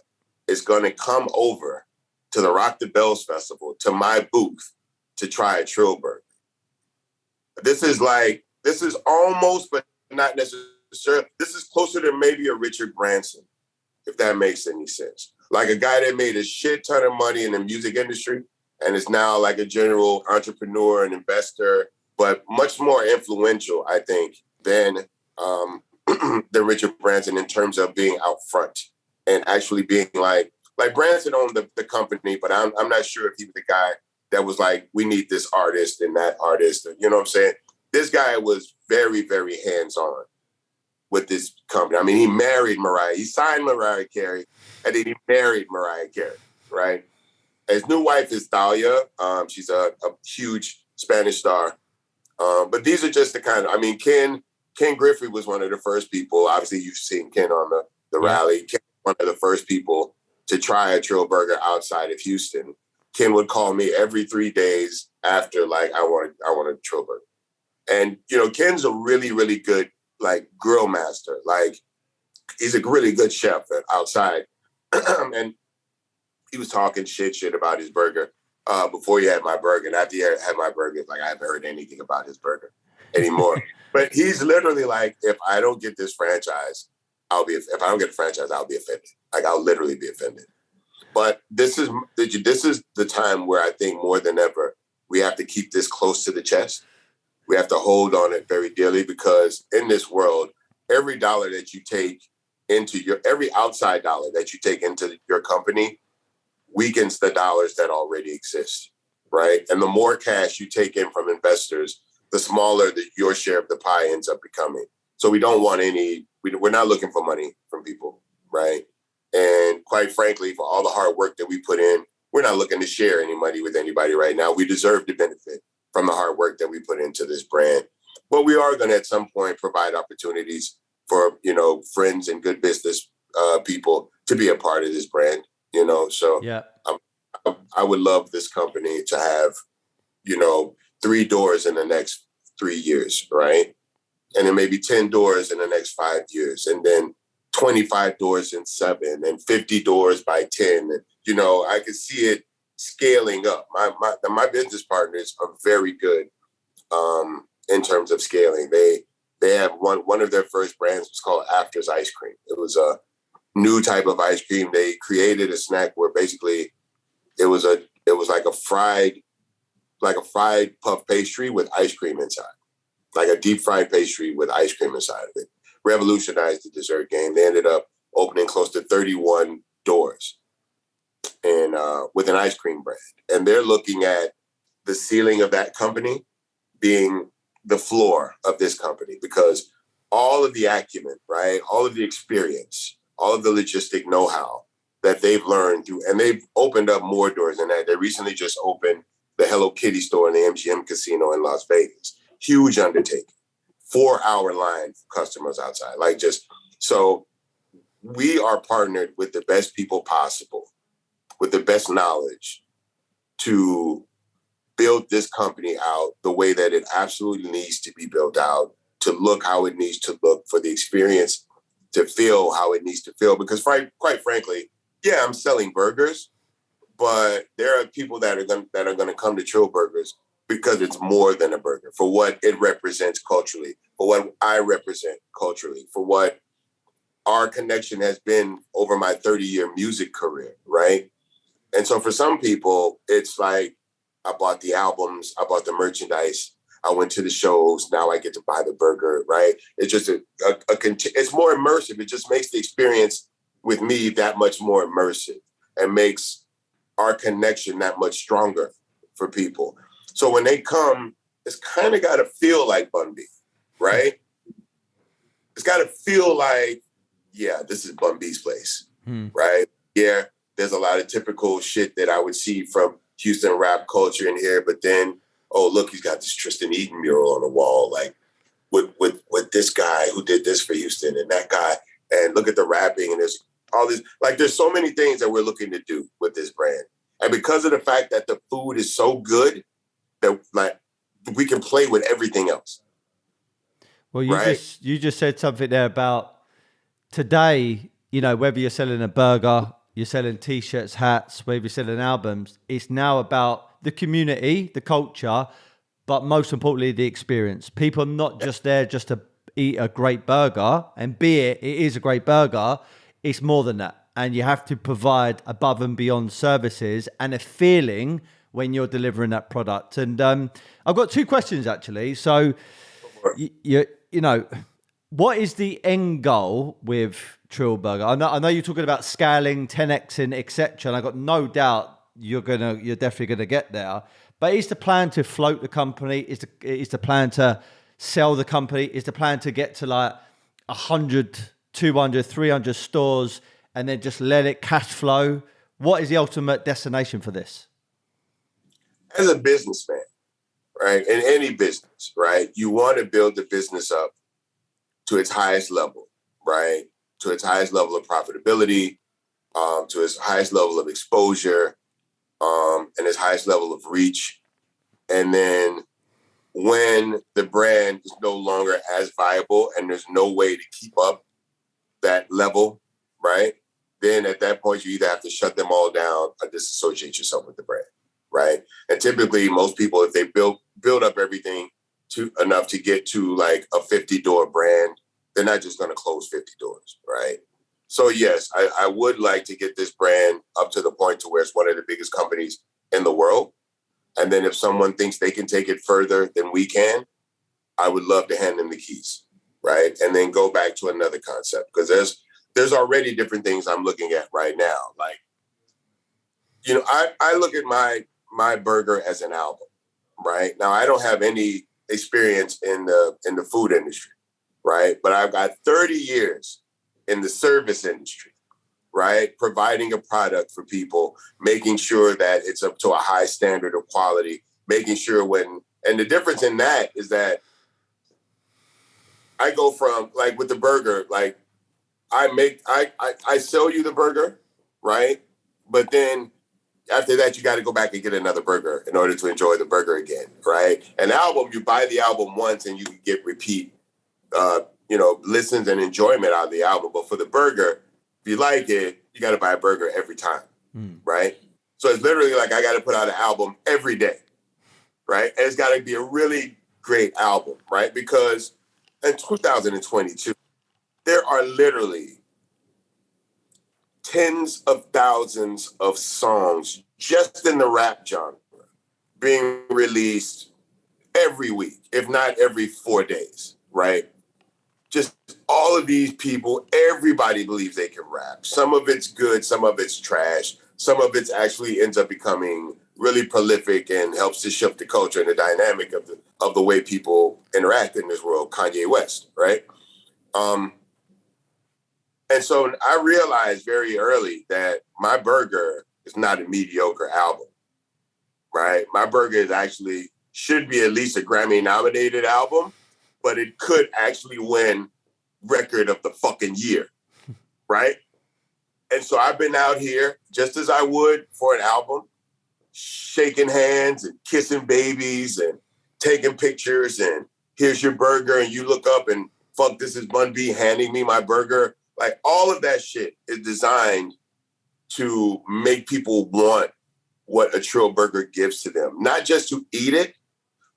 is going to come over to the Rock the Bells Festival, to my booth, to try a Trill Burger. This is almost, but not necessarily, this is closer to maybe a Richard Branson, if that makes any sense. Like a guy that made a shit ton of money in the music industry and is now like a general entrepreneur and investor, but much more influential, I think, than Richard Branson in terms of being out front and actually being like Branson owned the company, but I'm not sure if he was the guy that was like, we need this artist and that artist. You know what I'm saying? This guy was very, very hands-on with this company. I mean, he married Mariah. He signed Mariah Carey, and then he married Mariah Carey, right? His new wife is Thalia. She's a huge Spanish star. But these are just the kind of, I mean, Ken Griffey was one of the first people. Obviously, you've seen Ken on the rally. Ken was one of the first people to try a Trill Burger outside of Houston. Ken would call me every 3 days after, like, I want a Trill Burger. And, you know, Ken's a really, really good, like, grill master. Like, he's a really good chef outside. And he was talking shit about his burger before he had my burger. And after he had my burger, like, I haven't heard anything about his burger anymore. But he's literally like, if I don't get this franchise, if I don't get the franchise, I'll be offended. Like, I'll literally be offended. But this is the time where I think more than ever, we have to keep this close to the chest. We have to hold on it very dearly, because in this world, every dollar that you take every outside dollar that you take into your company weakens the dollars that already exist, right? And the more cash you take in from investors, the smaller your share of the pie ends up becoming. So we don't want we're not looking for money from people, right? And quite frankly, for all the hard work that we put in, we're not looking to share any money with anybody right now. We deserve to benefit from the hard work that we put into this brand. But we are going to, at some point, provide opportunities for, you know, friends and good business people to be a part of this brand, you know? So yeah. I would love this company to have, you know, 3 doors in the next 3 years, right? And then maybe 10 doors in the next 5 years, and then 25 doors in 7, and 50 doors by 10. And, you know, I could see it scaling up. My business partners are very good in terms of scaling. They have one of their first brands was called After's Ice Cream. It was a new type of ice cream. They created a snack where basically it was like a fried puff pastry with ice cream inside, like a deep fried pastry with ice cream inside of it. Revolutionized the dessert game. They ended up opening close to 31 doors and with an ice cream brand. And they're looking at the ceiling of that company being the floor of this company, because all of the acumen, right? All of the experience, all of the logistic know-how that they've learned through, and they've opened up more doors than that. They recently just opened the Hello Kitty store in the MGM Casino in Las Vegas. Huge undertaking. 4-hour line for customers outside. So we are partnered with the best people possible, with the best knowledge, to build this company out the way that it absolutely needs to be built out, to look how it needs to look, for the experience to feel how it needs to feel. Because quite frankly, yeah, I'm selling burgers, but there are people that are going to come to Trill Burgers because it's more than a burger, for what it represents culturally, for what I represent culturally, for what our connection has been over my 30-year music career, right? And so for some people, it's like, I bought the albums, I bought the merchandise, I went to the shows, now I get to buy the burger, right? It's just it's more immersive. It just makes the experience with me that much more immersive, and makes our connection that much stronger for people. So when they come, it's kind of got to feel like Bun B, right? It's got to feel like, yeah, this is Bun B's place, right? Yeah, there's a lot of typical shit that I would see from Houston rap culture in here, but then, oh, look, he's got this Tristan Eaton mural on the wall, like with this guy who did this for Houston and that guy, and look at the rapping, and there's all this, like there's so many things that we're looking to do with this brand. And because of the fact that the food is so good, that like we can play with everything else. Well, you just said something there about today, you know, whether you're selling a burger, you're selling T-shirts, hats, whether you're selling albums, it's now about the community, the culture, but most importantly, the experience. People are not just there just to eat a great burger, and be it is a great burger, it's more than that. And you have to provide above and beyond services and a feeling when you're delivering that product. And I've got two questions, actually. So, you know, what is the end goal with Trill Burger? I know you're talking about scaling, 10xing, etc. And I got no doubt you're definitely gonna get there. But is the plan to float the company? Is the plan to sell the company? Is the plan to get to like 100, 200, 300 stores and then just let it cash flow? What is the ultimate destination for this? As a businessman, right, in any business, right, you want to build the business up to its highest level, right, to its highest level of profitability, to its highest level of exposure, and its highest level of reach. And then when the brand is no longer as viable and there's no way to keep up that level, right, then at that point you either have to shut them all down or disassociate yourself with the brand, right? And typically most people, if they build up everything to enough to get to like a 50-door brand, they're not just going to close 50 doors, right? So yes, I would like to get this brand up to the point to where it's one of the biggest companies in the world. And then if someone thinks they can take it further than we can, I would love to hand them the keys, right? And then go back to another concept, because there's already different things I'm looking at right now. Like, you know, I look at my burger as an album, right? Now, I don't have any experience in the food industry, right? But I've got 30 years in the service industry, right? Providing a product for people, making sure that it's up to a high standard of quality, making sure and the difference in that is that I go from, like with the burger, like I sell you the burger, right? But then after that, you got to go back and get another burger in order to enjoy the burger again, right? An album, you buy the album once and you can get repeat, listens and enjoyment out of the album. But for the burger, if you like it, you got to buy a burger every time, right? So it's literally like I got to put out an album every day, right? And it's got to be a really great album, right? Because in 2022, there are literally tens of thousands of songs just in the rap genre being released every week, if not every 4 days, right? Just all of these people, everybody believes they can rap. Some of it's good, some of it's trash. Some of it actually ends up becoming really prolific and helps to shift the culture and the dynamic of the way people interact in this world. Kanye West, right? And so I realized very early that my burger is not a mediocre album, right? My burger is actually should be at least a Grammy-nominated album, but it could actually win record of the fucking year, right? And so I've been out here, just as I would for an album, shaking hands and kissing babies and taking pictures and here's your burger and you look up and fuck, this is Bun B handing me my burger. Like all of that shit is designed to make people want what a Trill Burger gives to them. Not just to eat it,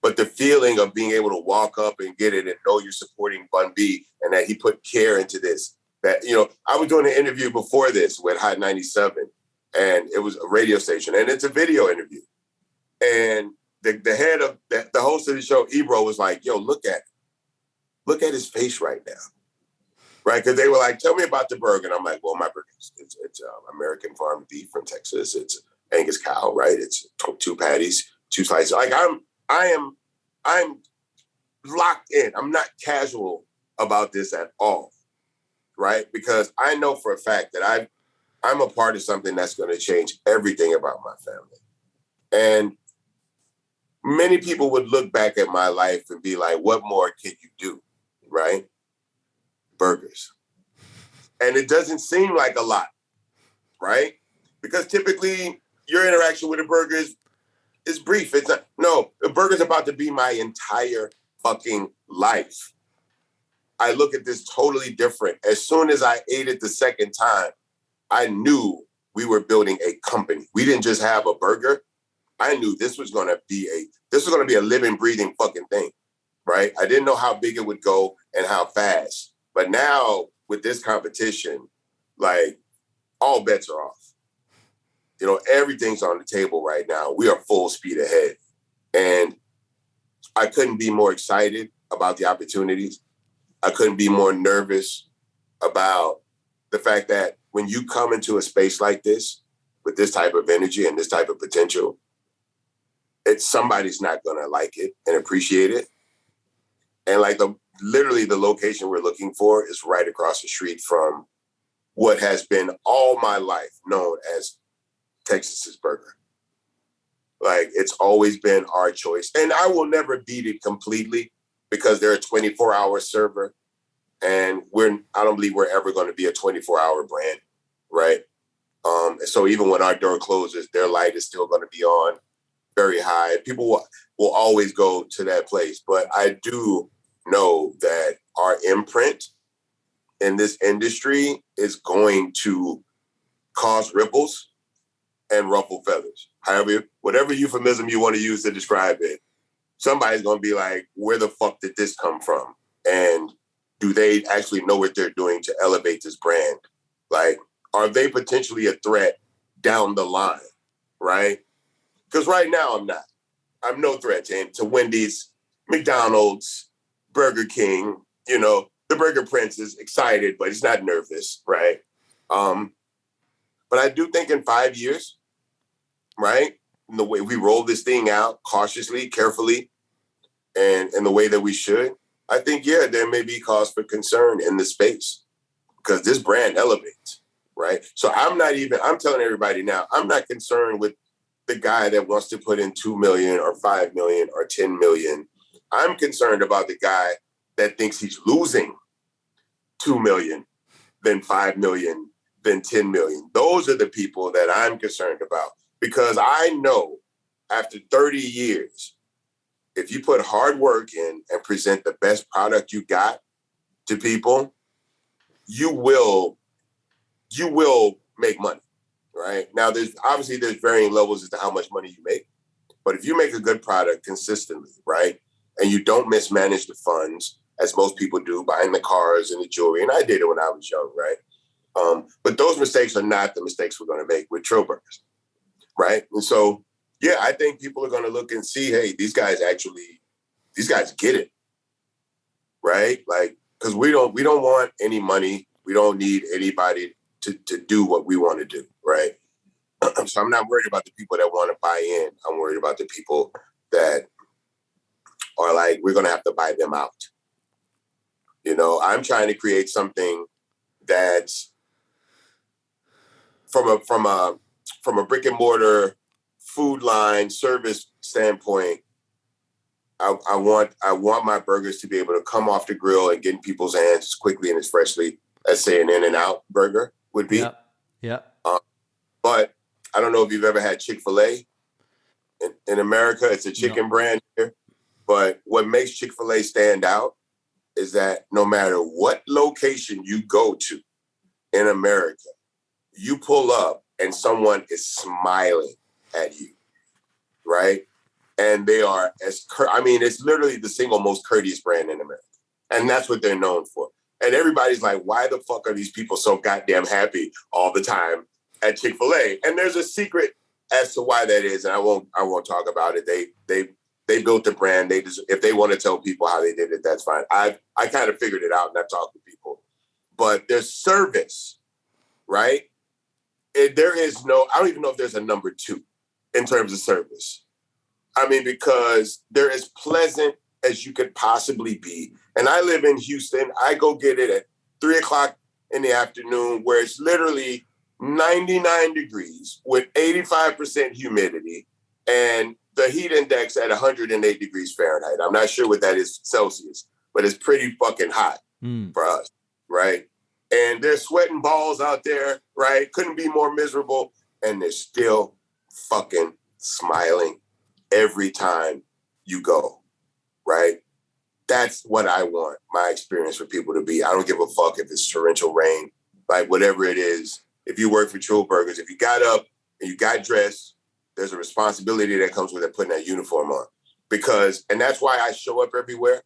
but the feeling of being able to walk up and get it and know you're supporting Bun B and that he put care into this. That, you know, I was doing an interview before this with Hot 97 and it was a radio station and it's a video interview. And the head of the host of the show, Ebro, was like, yo, look at his face right now. Right, because they were like, "Tell me about the burger," and I'm like, "Well, my burger it's American farm beef from Texas. It's Angus cow, right? It's two patties, two slices. Like I'm locked in. I'm not casual about this at all, right? Because I know for a fact that I'm a part of something that's going to change everything about my family. And many people would look back at my life and be like, what more can you do, right? Burgers. And it doesn't seem like a lot, right? Because typically your interaction with a burger is brief. It's not, no, a burger's about to be my entire fucking life. I look at this totally different. As soon as I ate it the second time, I knew we were building a company. We didn't just have a burger. I knew this was gonna be a living, breathing fucking thing, right? I didn't know how big it would go and how fast. But now with this competition, like all bets are off. You know, everything's on the table right now. We are full speed ahead. And I couldn't be more excited about the opportunities. I couldn't be more nervous about the fact that when you come into a space like this, with this type of energy and this type of potential, somebody's not gonna like it and appreciate it. And like literally the location we're looking for is right across the street from what has been all my life known as Texas's Burger. Like it's always been our choice. And I will never beat it completely because they're a 24-hour server. And I don't believe we're ever going to be a 24-hour brand, right? So even when our door closes, their light is still going to be on very high. People will always go to that place. But I do know that our imprint in this industry is going to cause ripples and ruffle feathers. However, whatever euphemism you want to use to describe it, somebody's going to be like, where the fuck did this come from? And do they actually know what they're doing to elevate this brand? Like, are they potentially a threat down the line, right? Because right now I'm not. I'm no threat to Wendy's, McDonald's, Burger King. You know, the Burger Prince is excited, but he's not nervous, right? But I do think in 5 years, right, in the way we roll this thing out cautiously, carefully, and in the way that we should, I think, yeah, there may be cause for concern in the space because this brand elevates, right? So I'm telling everybody now, I'm not concerned with the guy that wants to put in 2 million or 5 million or 10 million. I'm concerned about the guy that thinks he's losing 2 million, then 5 million, then 10 million. Those are the people that I'm concerned about because I know after 30 years, if you put hard work in and present the best product you got to people, you will make money, right? Now, there's varying levels as to how much money you make. But if you make a good product consistently, right, and you don't mismanage the funds, as most people do, buying the cars and the jewelry, and I did it when I was young, right? But those mistakes are not the mistakes we're going to make with Trill Burgers, right? And so, yeah, I think people are going to look and see, hey, these guys get it, right? Like, because we don't want any money. We don't need anybody to do what we want to do, right? So I'm not worried about the people that want to buy in. I'm worried about the people that are like, we're going to have to buy them out. You know, I'm trying to create something that's from a brick and mortar food line service standpoint. I want my burgers to be able to come off the grill and get in people's hands as quickly and as freshly as, say, an In-N-Out burger would be. Yeah. But I don't know if you've ever had Chick-fil-A. In America, it's a chicken brand here. But what makes Chick-fil-A stand out is that no matter what location you go to in America, you pull up and someone is smiling at you, right? And they are it's literally the single most courteous brand in America. And that's what they're known for. And everybody's like, why the fuck are these people so goddamn happy all the time at Chick-fil-A? And there's a secret as to why that is. And I won't talk about it. They built the brand. If they want to tell people how they did it, that's fine. I kind of figured it out and I've talked to people. But there's service, right? I don't even know if there's a number 2 in terms of service. I mean, because they're as pleasant as you could possibly be. And I live in Houston. I go get it at 3 o'clock in the afternoon, where it's literally 99 degrees with 85% humidity and the heat index at 108 degrees Fahrenheit. I'm not sure what that is Celsius, but it's pretty fucking hot for us, right? And they're sweating balls out there, right? Couldn't be more miserable. And they're still fucking smiling every time you go, right? That's what I want my experience for people to be. I don't give a fuck if it's torrential rain, like whatever it is. If you work for Trill Burgers, if you got up and you got dressed, there's a responsibility that comes with it, putting that uniform on. And that's why I show up everywhere.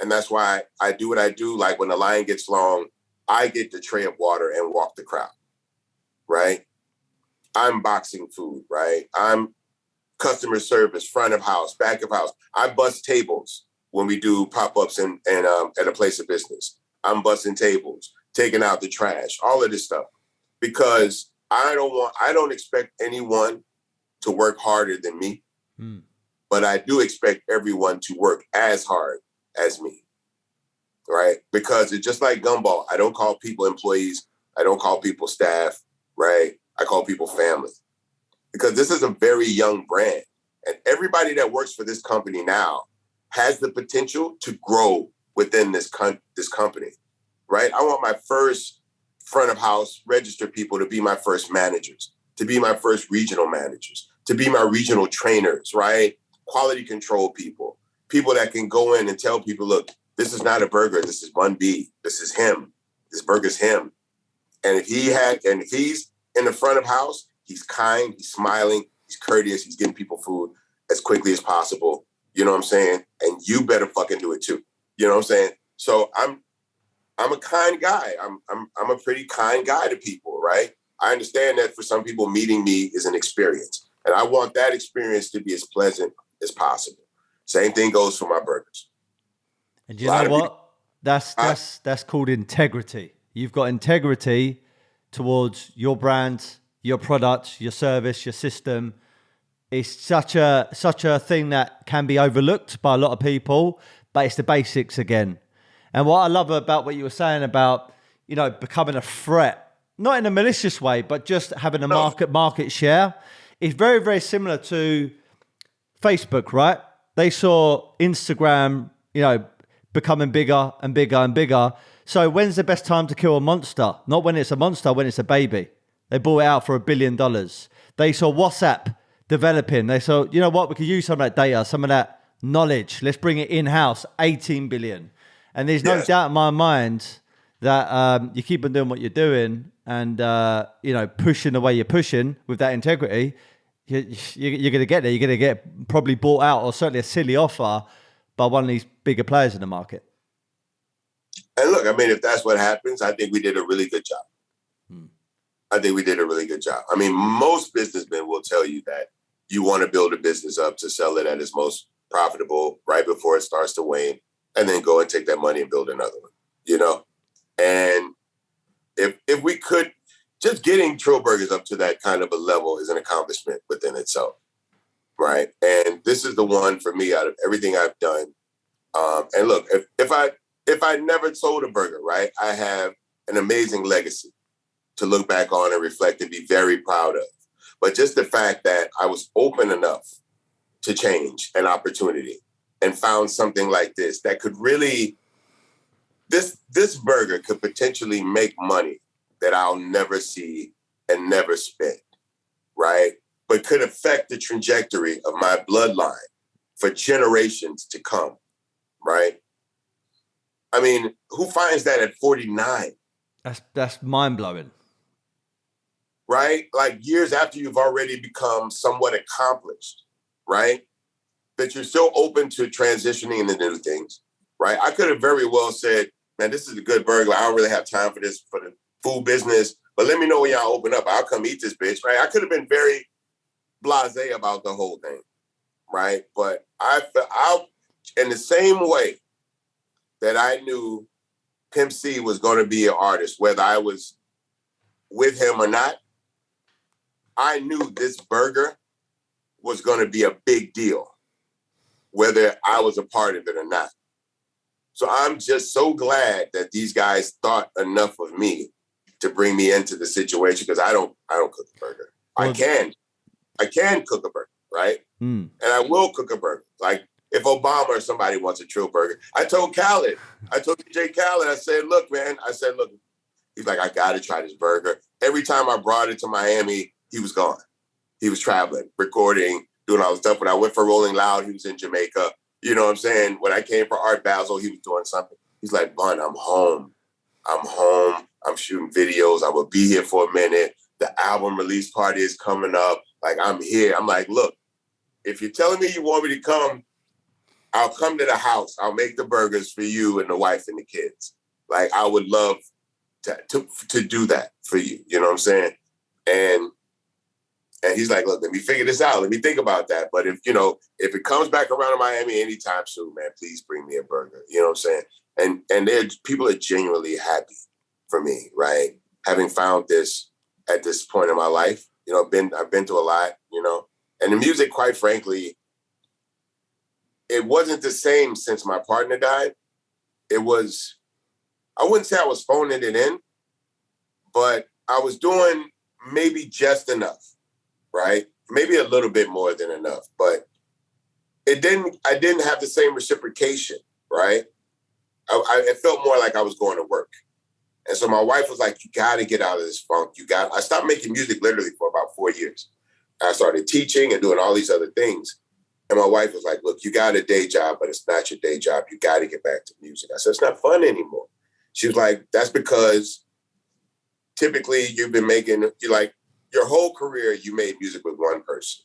And that's why I do what I do. Like when the line gets long, I get the tray of water and walk the crowd, right? I'm boxing food, right? I'm customer service, front of house, back of house. I bust tables when we do pop-ups and at a place of business. I'm busting tables, taking out the trash, all of this stuff. Because I don't expect anyone to work harder than me, but I do expect everyone to work as hard as me, right? Because it's just like Gumball. I don't call people employees. I don't call people staff, right? I call people family. Because this is a very young brand. And everybody that works for this company now has the potential to grow within this company, right? I want my first front of house registered people to be my first managers, to be my first regional managers, to be my regional trainers, right? Quality control people that can go in and tell people, look, this is not a burger. This is Bun B. This is him. This burger's him. And if he's in the front of house, he's kind, he's smiling, he's courteous, he's getting people food as quickly as possible. You know what I'm saying? And you better fucking do it too. You know what I'm saying? So I'm a kind guy. I'm a pretty kind guy to people, right? I understand that for some people, meeting me is an experience. And I want that experience to be as pleasant as possible. Same thing goes for my burgers. And you know what? That's called integrity. You've got integrity towards your brand, your product, your service, your system. It's such a thing that can be overlooked by a lot of people, but it's the basics again. And what I love about what you were saying about, becoming a threat, not in a malicious way, but just having a market share, is very, very similar to Facebook, right? They saw Instagram, becoming bigger and bigger and bigger. So when's the best time to kill a monster? Not when it's a monster, when it's a baby. They bought it out for $1 billion. They saw WhatsApp developing. They saw, you know what, we could use some of that data, some of that knowledge. Let's bring it in-house, 18 billion. And there's no doubt in my mind that you keep on doing what you're doing and, pushing the way you're pushing with that integrity, you're going to get there. You're going to get probably bought out or certainly a silly offer by one of these bigger players in the market. And look, I mean, if that's what happens, I think we did a really good job. I think we did a really good job. I mean, most businessmen will tell you that you want to build a business up to sell it at its most profitable right before it starts to wane, and then go and take that money and build another one, And if we could, just getting Trill Burgers up to that kind of a level is an accomplishment within itself, right? And this is the one for me out of everything I've done. And look, if I never sold a burger, right, I have an amazing legacy to look back on and reflect and be very proud of. But just the fact that I was open enough to change and opportunity and found something like this that could really, this burger could potentially make money that I'll never see and never spend, right? But could affect the trajectory of my bloodline for generations to come, right? I mean, who finds that at 49? That's mind-blowing. Right? Like years after you've already become somewhat accomplished, right? That you're still open to transitioning into new things, right? I could have very well said, man, this is a good burger. I don't really have time for this, for the food business, but let me know when y'all open up. I'll come eat this bitch, right? I could have been very blasé about the whole thing, right? But I in the same way that I knew Pimp C was going to be an artist, whether I was with him or not, I knew this burger was going to be a big deal, whether I was a part of it or not. So I'm just so glad that these guys thought enough of me to bring me into the situation, because I don't cook a burger. Well, I can cook a burger, right? And I will cook a burger. Like if Obama or somebody wants a Trill burger, I told DJ Khaled, I said, look, man, he's like, I got to try this burger. Every time I brought it to Miami, he was gone. He was traveling, recording, doing all the stuff. When I went for Rolling Loud, he was in Jamaica. You know what I'm saying? When I came for Art Basel, he was doing something. He's like, Bun, I'm home. I'm shooting videos. I will be here for a minute. The album release party is coming up. Like, I'm here. I'm like, look, if you're telling me you want me to come, I'll come to the house. I'll make the burgers for you and the wife and the kids. Like, I would love to do that for you. You know what I'm saying? And he's like, look, let me figure this out. Let me think about that. But if it comes back around to Miami anytime soon, man, please bring me a burger. You know what I'm saying? And people are genuinely happy for me, right? Having found this at this point in my life. You know, I've been through a lot, you know. And the music, quite frankly, it wasn't the same since my partner died. It was, I wouldn't say I was phoning it in, but I was doing maybe just enough. Right? Maybe a little bit more than enough, but I didn't have the same reciprocation, right? It felt more like I was going to work. And so my wife was like, you got to get out of this funk. I stopped making music literally for about 4 years. I started teaching and doing all these other things. And my wife was like, look, you got a day job, but it's not your day job. You got to get back to music. I said, it's not fun anymore. She was like, that's because typically you've been your whole career, you made music with one person.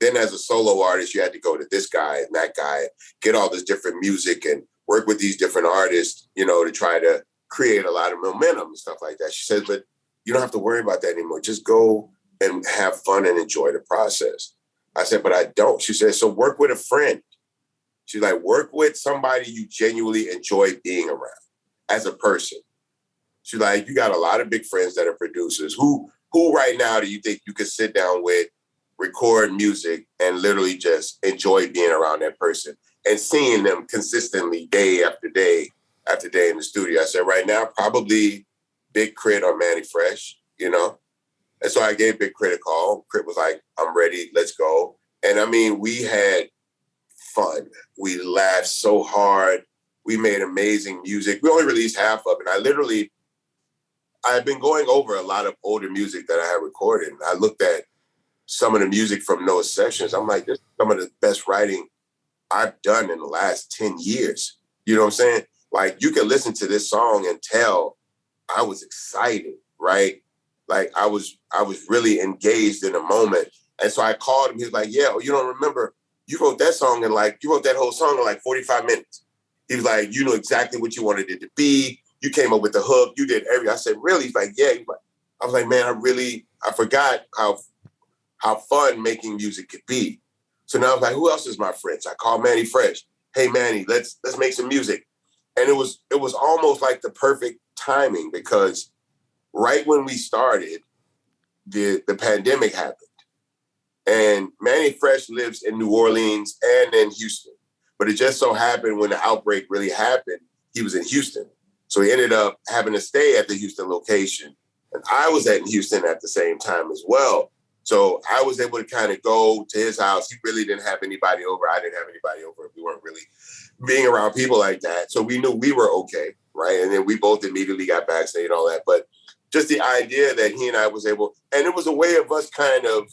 Then as a solo artist, you had to go to this guy and that guy, get all this different music and work with these different artists, you know, to try to create a lot of momentum and stuff like that. She says, but you don't have to worry about that anymore. Just go and have fun and enjoy the process. I said, but I don't. She said, so work with a friend. She's like, work with somebody you genuinely enjoy being around as a person. She's like, you got a lot of big friends that are producers. Who right now do you think you could sit down with, record music, and literally just enjoy being around that person and seeing them consistently day after day after day in the studio? I said, right now, probably Big Crit or Manny Fresh, you know? And so I gave Big Crit a call. Crit was like, I'm ready, let's go. And I mean, we had fun. We laughed so hard. We made amazing music. We only released half of it. I've been going over a lot of older music that I had recorded. I looked at some of the music from those sessions. I'm like, this is some of the best writing I've done in the last 10 years. You know what I'm saying? Like, you can listen to this song and tell I was excited, right? Like, I was really engaged in the moment. And so I called him. He was like, yeah, you don't remember, you wrote that whole song in like 45 minutes. He was like, you knew exactly what you wanted it to be. You came up with the hook. You did I said, really? He's like, yeah. I was like, man, I forgot how fun making music could be. So now I was like, who else is my friends? I called Manny Fresh. Hey, Manny, let's make some music. And it was almost like the perfect timing, because right when we started, the pandemic happened. And Manny Fresh lives in New Orleans and in Houston. But it just so happened when the outbreak really happened, he was in Houston. So he ended up having to stay at the Houston location. And I was in Houston at the same time as well. So I was able to kind of go to his house. He really didn't have anybody over. I didn't have anybody over. We weren't really being around people like that. So we knew we were okay, right? And then we both immediately got vaccinated and all that. But just the idea that he and I was able, and it was a way of us kind of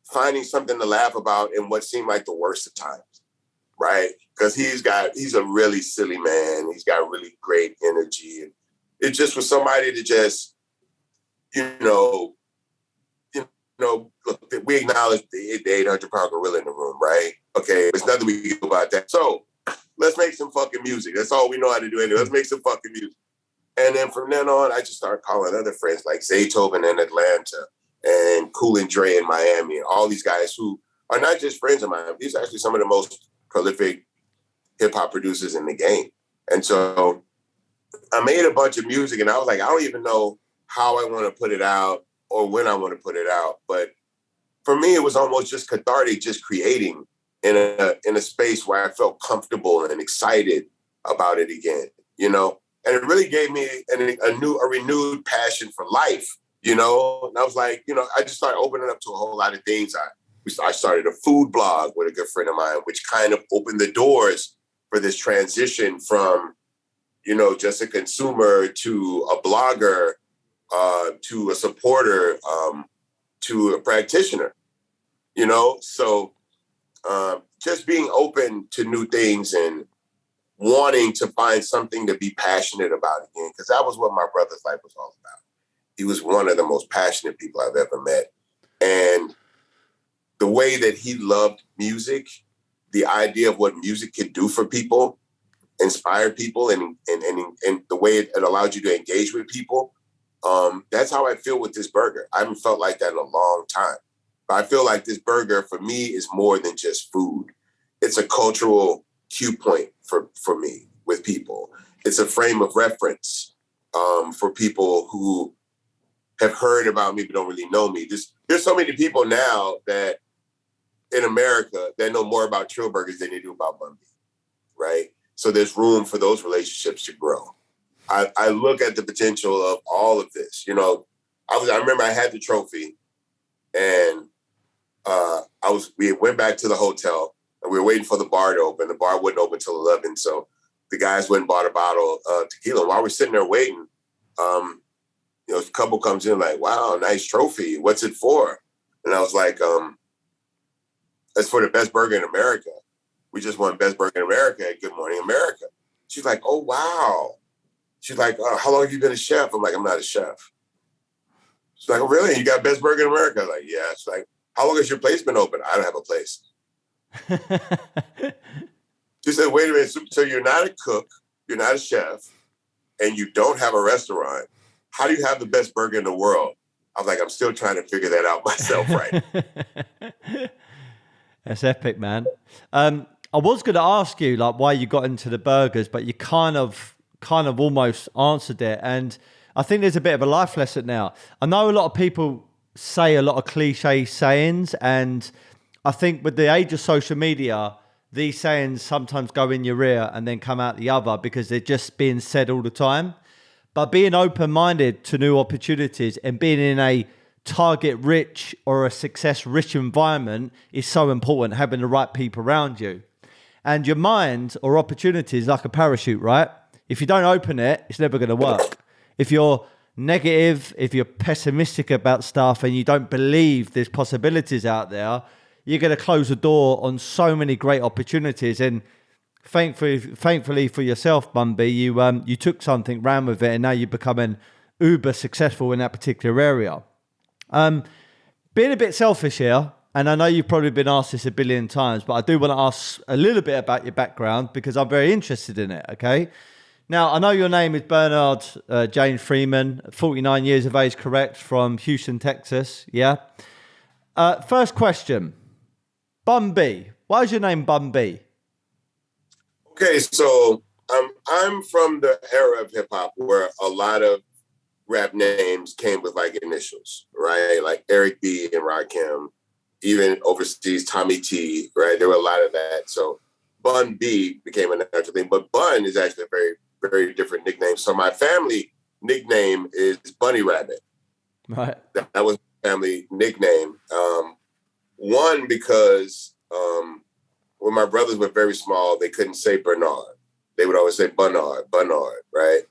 finding something to laugh about in what seemed like the worst of times, right? Because he's a really silly man. He's got really great energy. And it just was somebody to just, look, we acknowledge the 800-pound gorilla in the room, right? Okay, there's nothing we can do about that. So let's make some fucking music. That's all we know how to do anyway. Let's make some fucking music. And then from then on, I just started calling other friends like Zaytoven in Atlanta and Cool and Dre in Miami, and all these guys who are not just friends of mine. These are actually some of the most prolific hip-hop producers in the game. And so I made a bunch of music, and I was like, I don't even know how I want to put it out or when I want to put it out. But for me, it was almost just cathartic, just creating in a space where I felt comfortable and excited about it again, you know? And it really gave me a renewed passion for life, you know? And I was like, you know, I just started opening up to a whole lot of things. I started a food blog with a good friend of mine, which kind of opened the doors for this transition from, you know, just a consumer to a blogger, to a supporter, to a practitioner, you know? So just being open to new things and wanting to find something to be passionate about again, because that was what my brother's life was all about. He was one of the most passionate people I've ever met. And the way that he loved music, the idea of what music could do for people, inspire people, and the way it allowed you to engage with people, that's how I feel with this burger. I haven't felt like that in a long time. But I feel like this burger, for me, is more than just food. It's a cultural cue point for me with people. It's a frame of reference for people who have heard about me but don't really know me. There's so many people now that in America that know more about Trill Burgers than they do about Bun B, right? So there's room for those relationships to grow. I look at the potential of all of this. You know, I remember I had the trophy, and we went back to the hotel, and we were waiting for the bar to open. The bar wouldn't open until 11, so the guys went and bought a bottle of tequila. While we're sitting there waiting, you know, a couple comes in like, "Wow, nice trophy. What's it for?" And I was like, "That's for the best burger in America. We just won Best Burger in America at Good Morning America." She's like, "Oh, wow." She's like, "How long have you been a chef?" I'm like, "I'm not a chef." She's like, "Oh, really? You got Best Burger in America?" I'm like, "Yeah." She's like, "How long has your place been open?" "I don't have a place." She said, "Wait a minute. So you're not a cook, you're not a chef, and you don't have a restaurant. How do you have the best burger in the world?" I was like, "I'm still trying to figure that out myself, right?" That's epic, man. I was going to ask you like why you got into the burgers, but you kind of almost answered it. And I think there's a bit of a life lesson now. I know a lot of people say a lot of cliche sayings, and I think with the age of social media, these sayings sometimes go in your ear and then come out the other because they're just being said all the time. But being open-minded to new opportunities and being in a target-rich or a success-rich environment is so important, having the right people around you. And your mind or opportunity is like a parachute, right? If you don't open it, it's never going to work. If you're negative, if you're pessimistic about stuff and you don't believe there's possibilities out there, you're going to close the door on so many great opportunities. And thankfully for yourself, Bun B, you took something, ran with it, and now you're becoming uber successful in that particular area. Being a bit selfish here, and I know you've probably been asked this a billion times, but I do want to ask a little bit about your background because I'm very interested in it, okay? Now, I know your name is Bernard James Freeman, 49 years of age, correct, from Houston, Texas, yeah? First question, Bun B. Why is your name Bun B? Okay, so I'm from the era of hip-hop where a lot of rap names came with like initials, right? Like Eric B and Rakim, even overseas, Tommy T, right? There were a lot of that. So Bun B became a natural thing, but Bun is actually a very, very different nickname. So my family nickname is Bunny Rabbit. Right. That was my family nickname. One, because when my brothers were very small, they couldn't say Bernard. They would always say Bernard, right?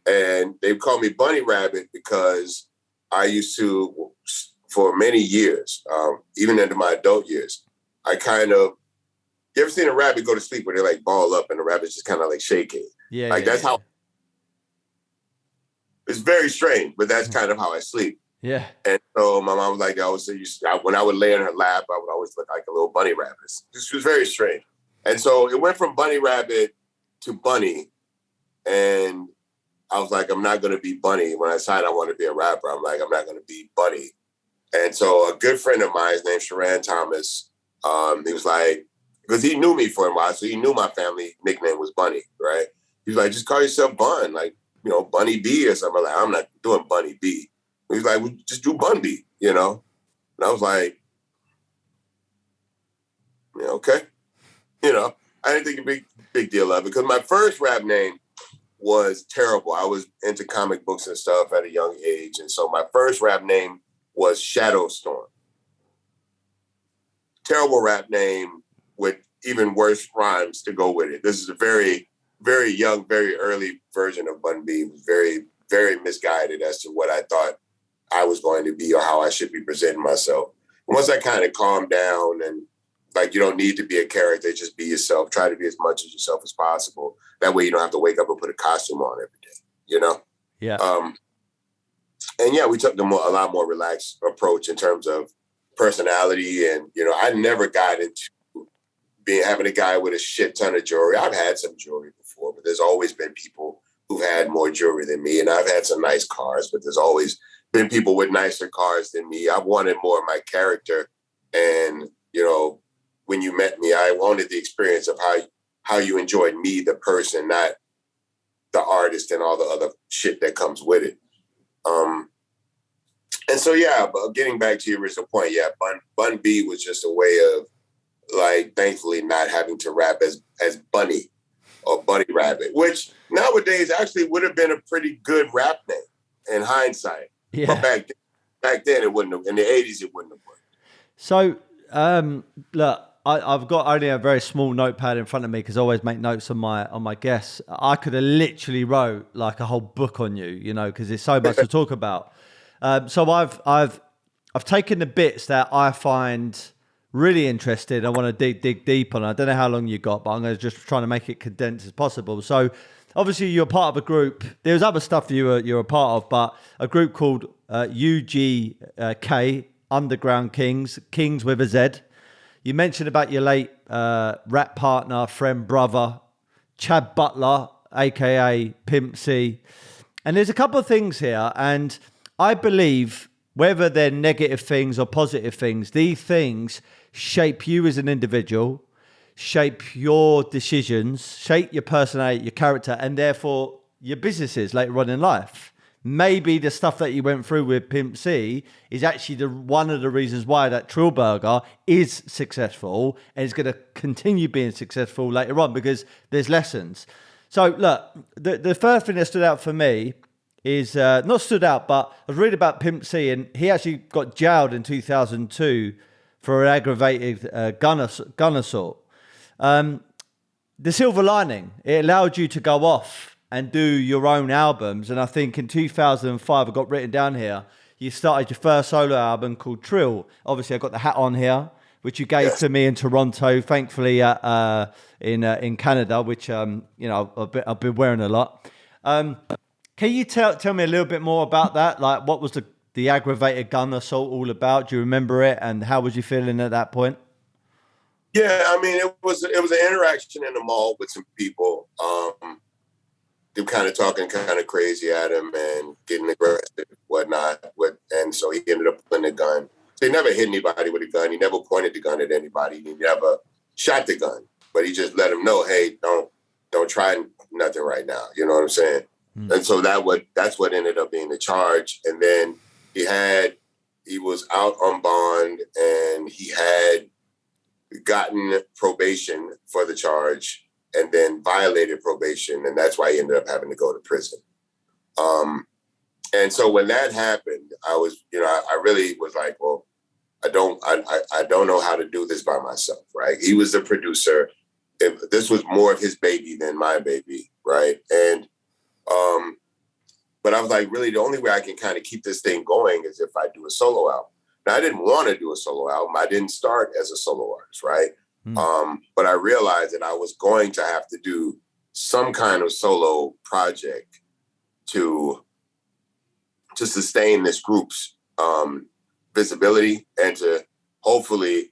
And they called me Bunny Rabbit because I used to, for many years, even into my adult years, I kind of, you ever seen a rabbit go to sleep where they like ball up and the rabbit's just kind of like shaking? Yeah. Like that's how, it's very strange, but that's kind of how I sleep. Yeah. And so my mom was like, I always say, when I would lay in her lap, I would always look like a little bunny rabbit. This was very strange. And so it went from Bunny Rabbit to Bunny. And I was like, I'm not going to be Bunny. When I decided I want to be a rapper, I'm like, I'm not going to be Bunny. And so a good friend of mine named Sharan Thomas, he was like, because he knew me for a while, so he knew my family nickname was Bunny, right? He was like, just call yourself Bun, like, you know, Bunny B or something. Like, I'm not doing Bunny B. He was like, well, just do Bun B, you know? And I was like, Yeah, okay. You know, I didn't think a big deal of it because my first rap name was terrible. I was into comic books and stuff at a young age. And so my first rap name was Shadow Storm. Terrible rap name with even worse rhymes to go with it. This is a very, very young, very early version of Bun B. It was very, very misguided as to what I thought I was going to be or how I should be presenting myself. Once I kind of calmed down and like, you don't need to be a character, just be yourself. Try to be as much as yourself as possible. That way you don't have to wake up and put a costume on every day, you know? Yeah. And yeah, we took a lot more relaxed approach in terms of personality. And, you know, I never got into having a guy with a shit ton of jewelry. I've had some jewelry before, but there's always been people who've had more jewelry than me. And I've had some nice cars, but there's always been people with nicer cars than me. I wanted more of my character. And, you know, when you met me, I wanted the experience of how you enjoyed me, the person, not the artist and all the other shit that comes with it. And so, yeah, but getting back to your original point, yeah, Bun B was just a way of, like, thankfully not having to rap as Bunny or Bunny Rabbit, which nowadays actually would have been a pretty good rap name in hindsight. Yeah. But back then it wouldn't have. In the 80s, it wouldn't have worked. So, look, I've got only a very small notepad in front of me because I always make notes on my guests. I could have literally wrote like a whole book on you, you know, because there's so much to talk about. So I've taken the bits that I find really interesting. I want to dig deep on. I don't know how long you got, but I'm going to just try to make it condensed as possible. So obviously you're part of a group. There's other stuff you're a part of, but a group called UGK, Underground Kingz with a Z. You mentioned about your late rap partner, friend, brother, Chad Butler, aka Pimp C. And there's a couple of things here, and I believe whether they're negative things or positive things, these things shape you as an individual, shape your decisions, shape your personality, your character, and therefore your businesses later on in life. Maybe the stuff that you went through with Pimp C is actually one of the reasons why that Trill Burger is successful and is going to continue being successful later on because there's lessons. So look, the first thing that stood out for me is, not stood out, but I was reading about Pimp C and he actually got jailed in 2002 for an aggravated gun assault. The silver lining, it allowed you to go off and do your own albums. And I think in 2005, I got written down here, you started your first solo album called Trill. Obviously, I got the hat on here, which you gave to me in Toronto, thankfully in Canada, which you know I've been wearing a lot. Can you tell me a little bit more about that? Like, what was the aggravated gun assault all about? Do you remember it? And how was you feeling at that point? Yeah, I mean, it was an interaction in the mall with some people. Them kind of talking kind of crazy at him and getting aggressive and whatnot. And so he ended up pulling the gun. So he never hit anybody with a gun. He never pointed the gun at anybody. He never shot the gun. But he just let him know, hey, don't try nothing right now. You know what I'm saying? And so that's what ended up being the charge. And then he was out on bond and he had gotten probation for the charge and then violated probation. And that's why he ended up having to go to prison. And so when that happened, I was, you know, I really was like, well, I don't know how to do this by myself, right? He was the producer. This was more of his baby than my baby, right? And, but I was like, really, the only way I can kind of keep this thing going is if I do a solo album. Now, I didn't want to do a solo album. I didn't start as a solo artist, right? But I realized that I was going to have to do some kind of solo project to sustain this group's visibility and to hopefully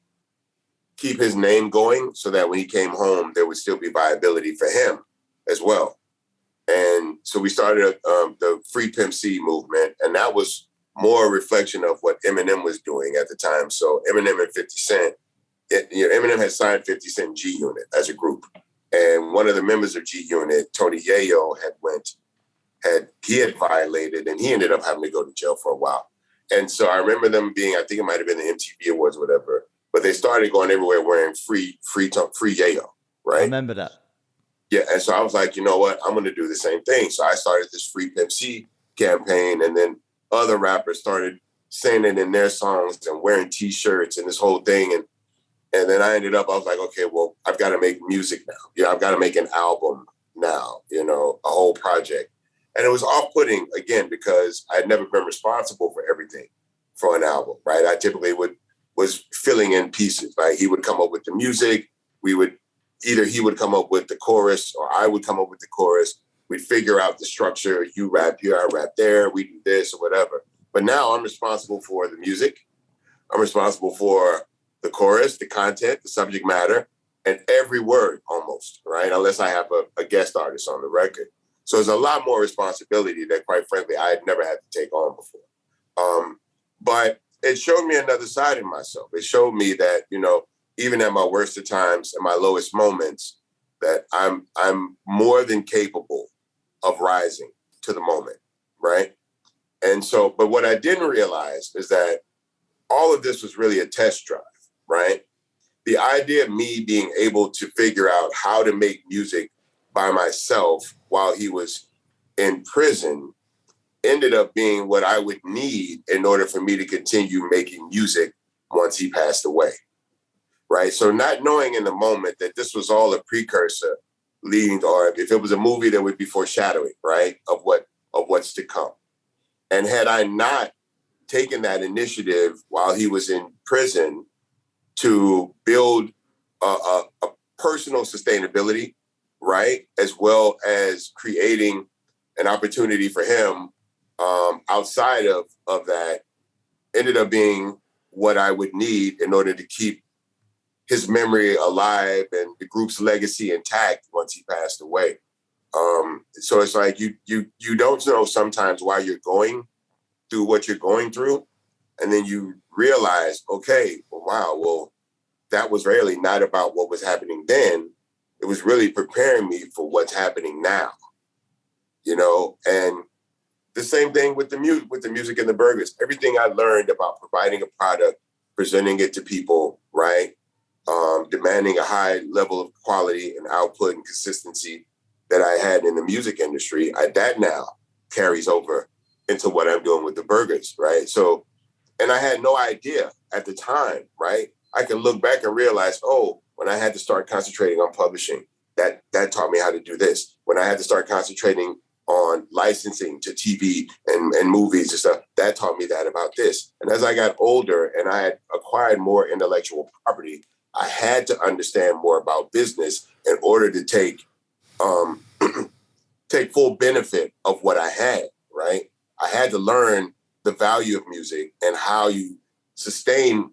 keep his name going so that when he came home, there would still be viability for him as well. And so we started the Free Pimp C movement, and that was more a reflection of what Eminem was doing at the time. So Eminem and 50 Cent, Eminem had signed 50 Cent G Unit as a group. And one of the members of G Unit, Tony Yayo, had violated, and he ended up having to go to jail for a while. And so I remember them being, I think it might have been the MTV Awards, whatever. but they started going everywhere wearing free yayo, I right? remember that. Yeah, and so I was like, you know what? I'm going to do the same thing. So I started this free Pimp C campaign, and then other rappers started saying it in their songs and wearing T-shirts and this whole thing. And then I ended up, I was like, okay, well, I've got to make music now. Yeah, I've got to make an album now, you know, a whole project. And it was off-putting, again, because I had never been responsible for everything for an album, right? I typically was filling in pieces, right? He would come up with the music. Either he would come up with the chorus or I would come up with the chorus. We'd figure out the structure. You rap here, I rap there. We do this or whatever. But now I'm responsible for the music. I'm responsible for the chorus, the content, the subject matter, and every word almost, right? Unless I have a guest artist on the record. So there's a lot more responsibility that, quite frankly, I had never had to take on before. But it showed me another side of myself. It showed me that, you know, even at my worst of times and my lowest moments, that I'm more than capable of rising to the moment, right? And so, but what I didn't realize is that all of this was really a test drive, right? The idea of me being able to figure out how to make music by myself while he was in prison ended up being what I would need in order for me to continue making music once he passed away. Right. So not knowing in the moment that this was all a precursor leading, or if it was a movie that would be foreshadowing, right, of what's to come. And had I not taken that initiative while he was in prison to build a personal sustainability, right, as well as creating an opportunity for him outside of that, ended up being what I would need in order to keep his memory alive and the group's legacy intact once he passed away. So it's like you don't know sometimes why you're going through what you're going through, and then you realize, okay, well, that was really not about what was happening then. It was really preparing me for what's happening now, you know. And the same thing with the music and the burgers. Everything I learned about providing a product, presenting it to people, right? Demanding a high level of quality and output and consistency that I had in the music industry, that now carries over into what I'm doing with the burgers, right? So, and I had no idea at the time, right? I can look back and realize, oh, when I had to start concentrating on publishing, that taught me how to do this. When I had to start concentrating on licensing to TV and movies and stuff, that taught me that about this. And as I got older and I had acquired more intellectual property, I had to understand more about business in order to take full benefit of what I had, right? I had to learn the value of music and how you sustain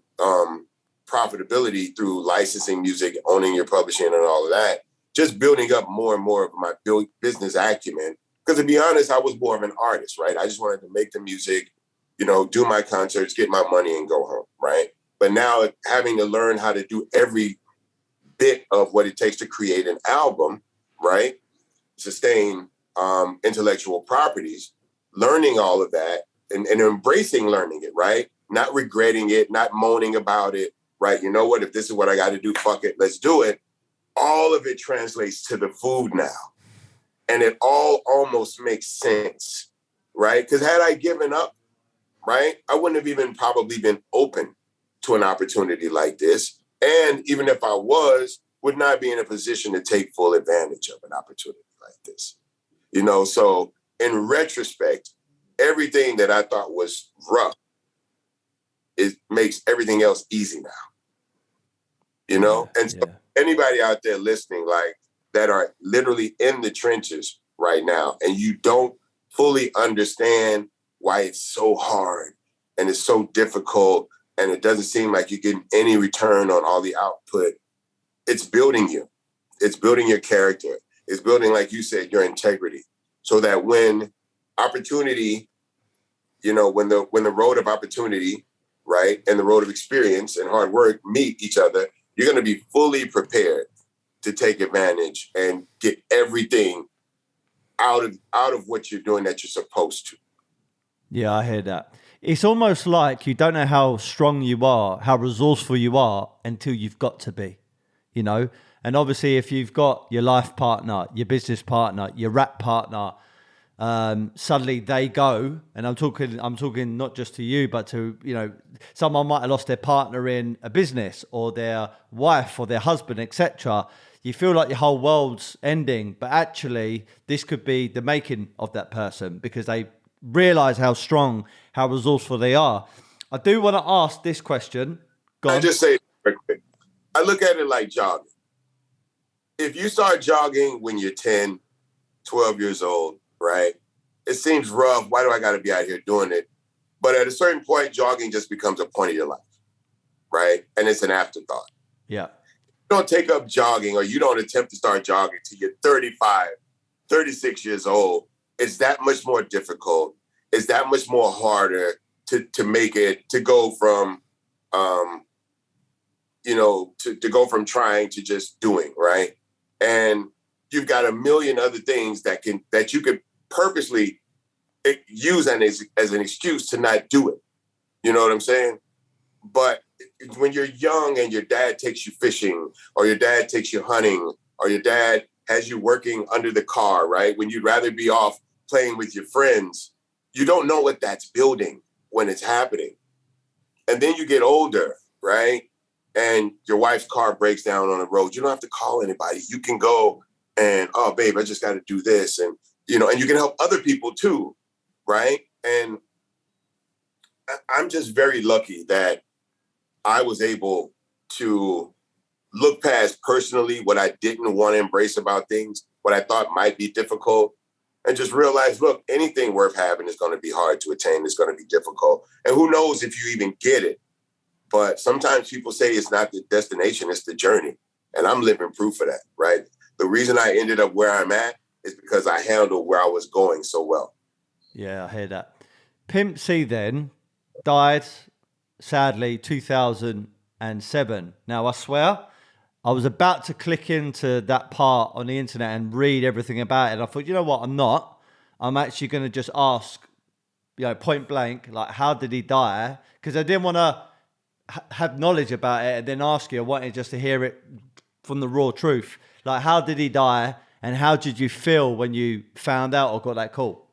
profitability through licensing music, owning your publishing and all of that, just building up more and more of my business acumen. Because to be honest, I was more of an artist, right? I just wanted to make the music, you know, do my concerts, get my money and go home, right? But now having to learn how to do every bit of what it takes to create an album, right? Sustain intellectual properties, learning all of that and embracing learning it, right? Not regretting it, not moaning about it, right? You know what? If this is what I got to do, fuck it, let's do it. All of it translates to the food now. And it all almost makes sense, right? Because had I given up, right, I wouldn't have even probably been open to an opportunity like this. And even if I would not be in a position to take full advantage of an opportunity like this. You know, so in retrospect, everything that I thought was rough, it makes everything else easy now. You know? And so anybody out there listening, like, that are literally in the trenches right now, and you don't fully understand why it's so hard and it's so difficult, and it doesn't seem like you're getting any return on all the output, it's building you. It's building your character. It's building, like you said, your integrity, so that when opportunity, you know, when the road of opportunity, right, and the road of experience and hard work meet each other, you're going to be fully prepared to take advantage and get everything out of what you're doing that you're supposed to. Yeah, I hear that. it's almost like you don't know how strong you are, how resourceful you are until you've got to be, you know? And obviously if you've got your life partner, your business partner, your rap partner, suddenly they go, and I'm talking not just to you, but to, you know, someone might have lost their partner in a business or their wife or their husband, etc. You feel like your whole world's ending, but actually this could be the making of that person because they realize how strong, how resourceful they are. I do want to ask this question. Go on. I just say real quick. I look at it like jogging. If you start jogging when you're 10, 12 years old, right? It seems rough. Why do I got to be out here doing it? But at a certain point, jogging just becomes a point of your life, right? And it's an afterthought. Yeah. You don't take up jogging or you don't attempt to start jogging till you're 35, 36 years old. It's that much more difficult. It's that much more harder to make it, to go from, to go from trying to just doing, right? And you've got a million other things that you could purposely use as an excuse to not do it. You know what I'm saying? But when you're young and your dad takes you fishing or your dad takes you hunting or your dad has you working under the car, right? When you'd rather be off playing with your friends, you don't know what that's building when it's happening. And then you get older, right? And your wife's car breaks down on the road. You don't have to call anybody. You can go and, oh, babe, I just got to do this. And, you know, and you can help other people too, right? And I'm just very lucky that I was able to look past personally what I didn't want to embrace about things, what I thought might be difficult, and just realize, look, anything worth having is going to be hard to attain. It's going to be difficult. And who knows if you even get it. But sometimes people say it's not the destination, it's the journey. And I'm living proof of that, right? The reason I ended up where I'm at is because I handled where I was going so well. Yeah, I hear that. Pimp C then died, sadly, 2007. Now, I swear, I was about to click into that part on the internet and read everything about it. And I thought, you know what, I'm not. I'm actually going to just ask, you know, point blank, like, how did he die? Because I didn't want to have knowledge about it and then ask you. I wanted just to hear it from the raw truth. Like, how did he die? And how did you feel when you found out or got that call?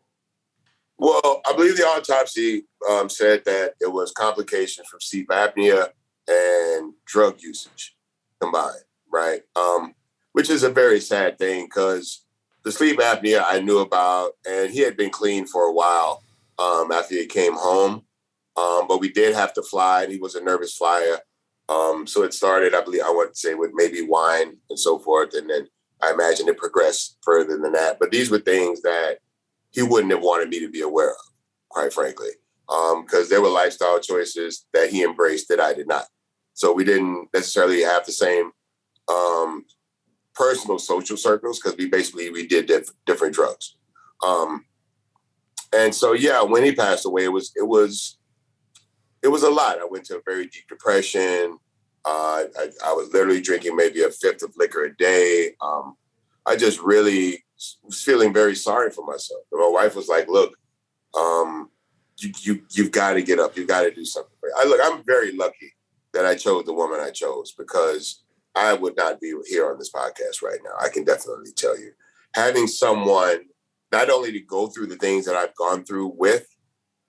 Well, I believe the autopsy said that it was complications from sleep apnea and drug usage combined, right? Which is a very sad thing because the sleep apnea I knew about, and he had been clean for a while after he came home. But we did have to fly, and he was a nervous flyer. So it started, I want to say, with maybe wine and so forth. And then I imagine it progressed further than that. But these were things that he wouldn't have wanted me to be aware of, quite frankly, because there were lifestyle choices that he embraced that I did not. So we didn't necessarily have the same personal social circles because we did different drugs. And so, yeah, when he passed away, it was a lot. I went to a very deep depression. I was literally drinking maybe a fifth of liquor a day. I just really was feeling very sorry for myself. And my wife was like, look, you've got to get up. You've got to do something. I'm very lucky that I chose the woman I chose because I would not be here on this podcast right now. I can definitely tell you. Having someone not only to go through the things that I've gone through with,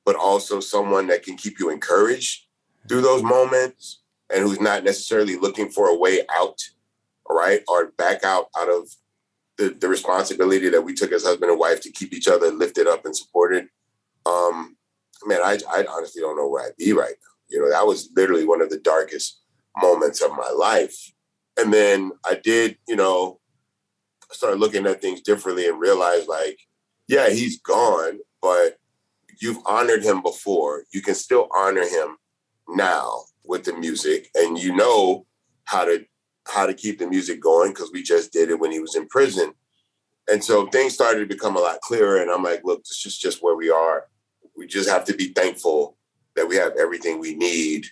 but also someone that can keep you encouraged through those moments and who's not necessarily looking for a way out, all right, or back out of the responsibility that we took as husband and wife to keep each other lifted up and supported. Man, I honestly don't know where I'd be right now. You know, that was literally one of the darkest moments of my life. And then I did, start looking at things differently and realized, like, yeah, he's gone, but you've honored him before. You can still honor him now with the music, and you know how to keep the music going because we just did it when he was in prison. And so things started to become a lot clearer. And I'm like, look, this is just where we are. We just have to be thankful that we have everything we need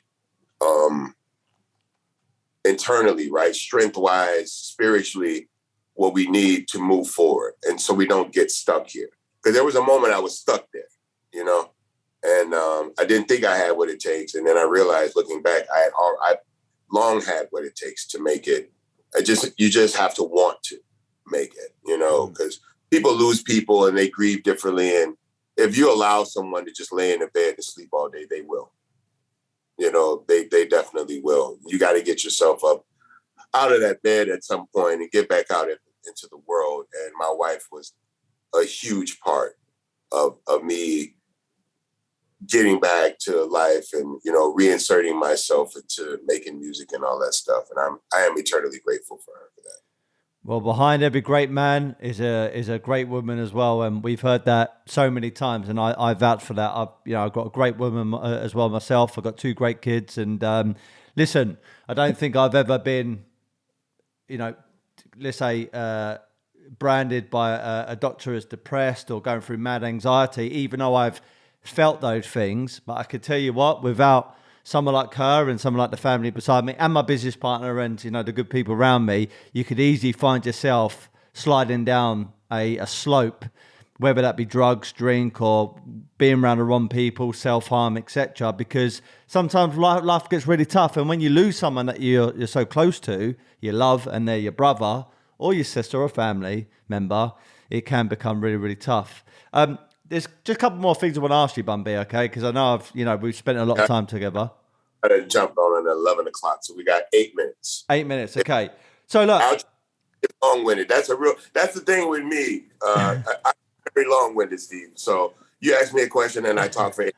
internally, right? Strength-wise, spiritually, what we need to move forward. And so we don't get stuck here. Because there was a moment I was stuck there, And I didn't think I had what it takes. And then I realized, looking back, I long had what it takes to make it. You just have to want to make it, because people lose people and they grieve differently. And if you allow someone to just lay in a bed and sleep all day, they will. They definitely will. You got to get yourself up out of that bed at some point and get back out into the world. And my wife was a huge part of me getting back to life and, reinserting myself into making music and all that stuff. And I am eternally grateful for her for that. Well, behind every great man is a great woman as well, and we've heard that so many times. And I vouch for that. I've got a great woman as well myself. I've got 2 great kids, and listen, I don't think I've ever been, let's say, branded by a doctor as depressed or going through mad anxiety, even though I've felt those things. But I could tell you what, without someone like her and someone like the family beside me and my business partner and, the good people around me, you could easily find yourself sliding down a slope, whether that be drugs, drink, or being around the wrong people, self-harm, etc. Because sometimes life gets really tough. And when you lose someone that you're so close to, you love, and they're your brother or your sister or family member, it can become really, really tough. There's just a couple more things I want to ask you, Bun B, okay? Because I know we've spent a lot of time together. I done jumped on at 11 o'clock, so we got 8 minutes. 8 minutes, okay. So look, it's long-winded. That's the thing with me. I'm very long-winded, Steve. So you ask me a question and I talk for 8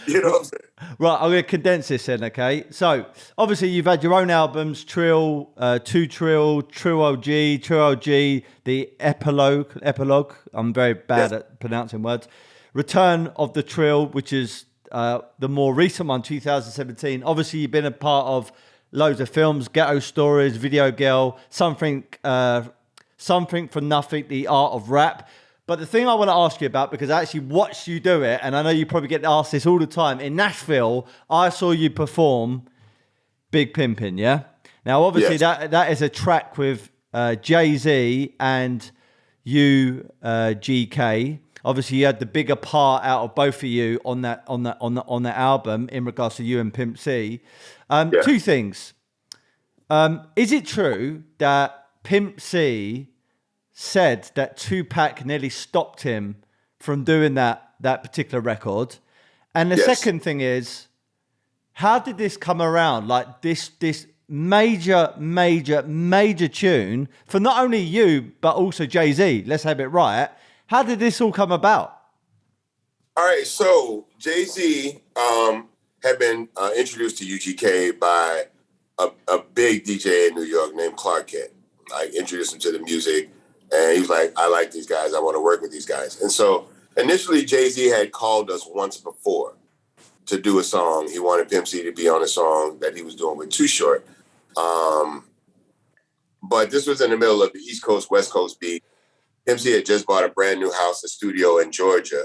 You know what I'm saying? Right, I'm going to condense this then, okay? So, obviously, you've had your own albums, Trill, Trill OG, the Epilogue. I'm very bad at pronouncing words. Return of the Trill, which is the more recent one, 2017. Obviously, you've been a part of loads of films, Ghetto Stories, Video Girl, Something for Nothing, The Art of Rap. But the thing I want to ask you about, because I actually watched you do it, and I know you probably get asked this all the time, in Nashville, I saw you perform Big Pimpin', yeah? Now, obviously, that is a track with Jay-Z and you, GK. Obviously, you had the bigger part out of both of you on that album in regards to you and Pimp C. 2 things. Is it true that Pimp C said that Tupac nearly stopped him from doing that particular record? And the second thing is, how did this come around? Like this major tune for not only you, but also Jay-Z, let's have it right. How did this all come about? All right, so Jay-Z had been introduced to UGK by a big DJ in New York named Clark Kent. I introduced him to the music. And he was like, I like these guys. I want to work with these guys. And so initially, Jay-Z had called us once before to do a song. He wanted Pimp C to be on a song that he was doing with Too Short. But this was in the middle of the East Coast, West Coast beat. Pimp C had just bought a brand new house, a studio in Georgia.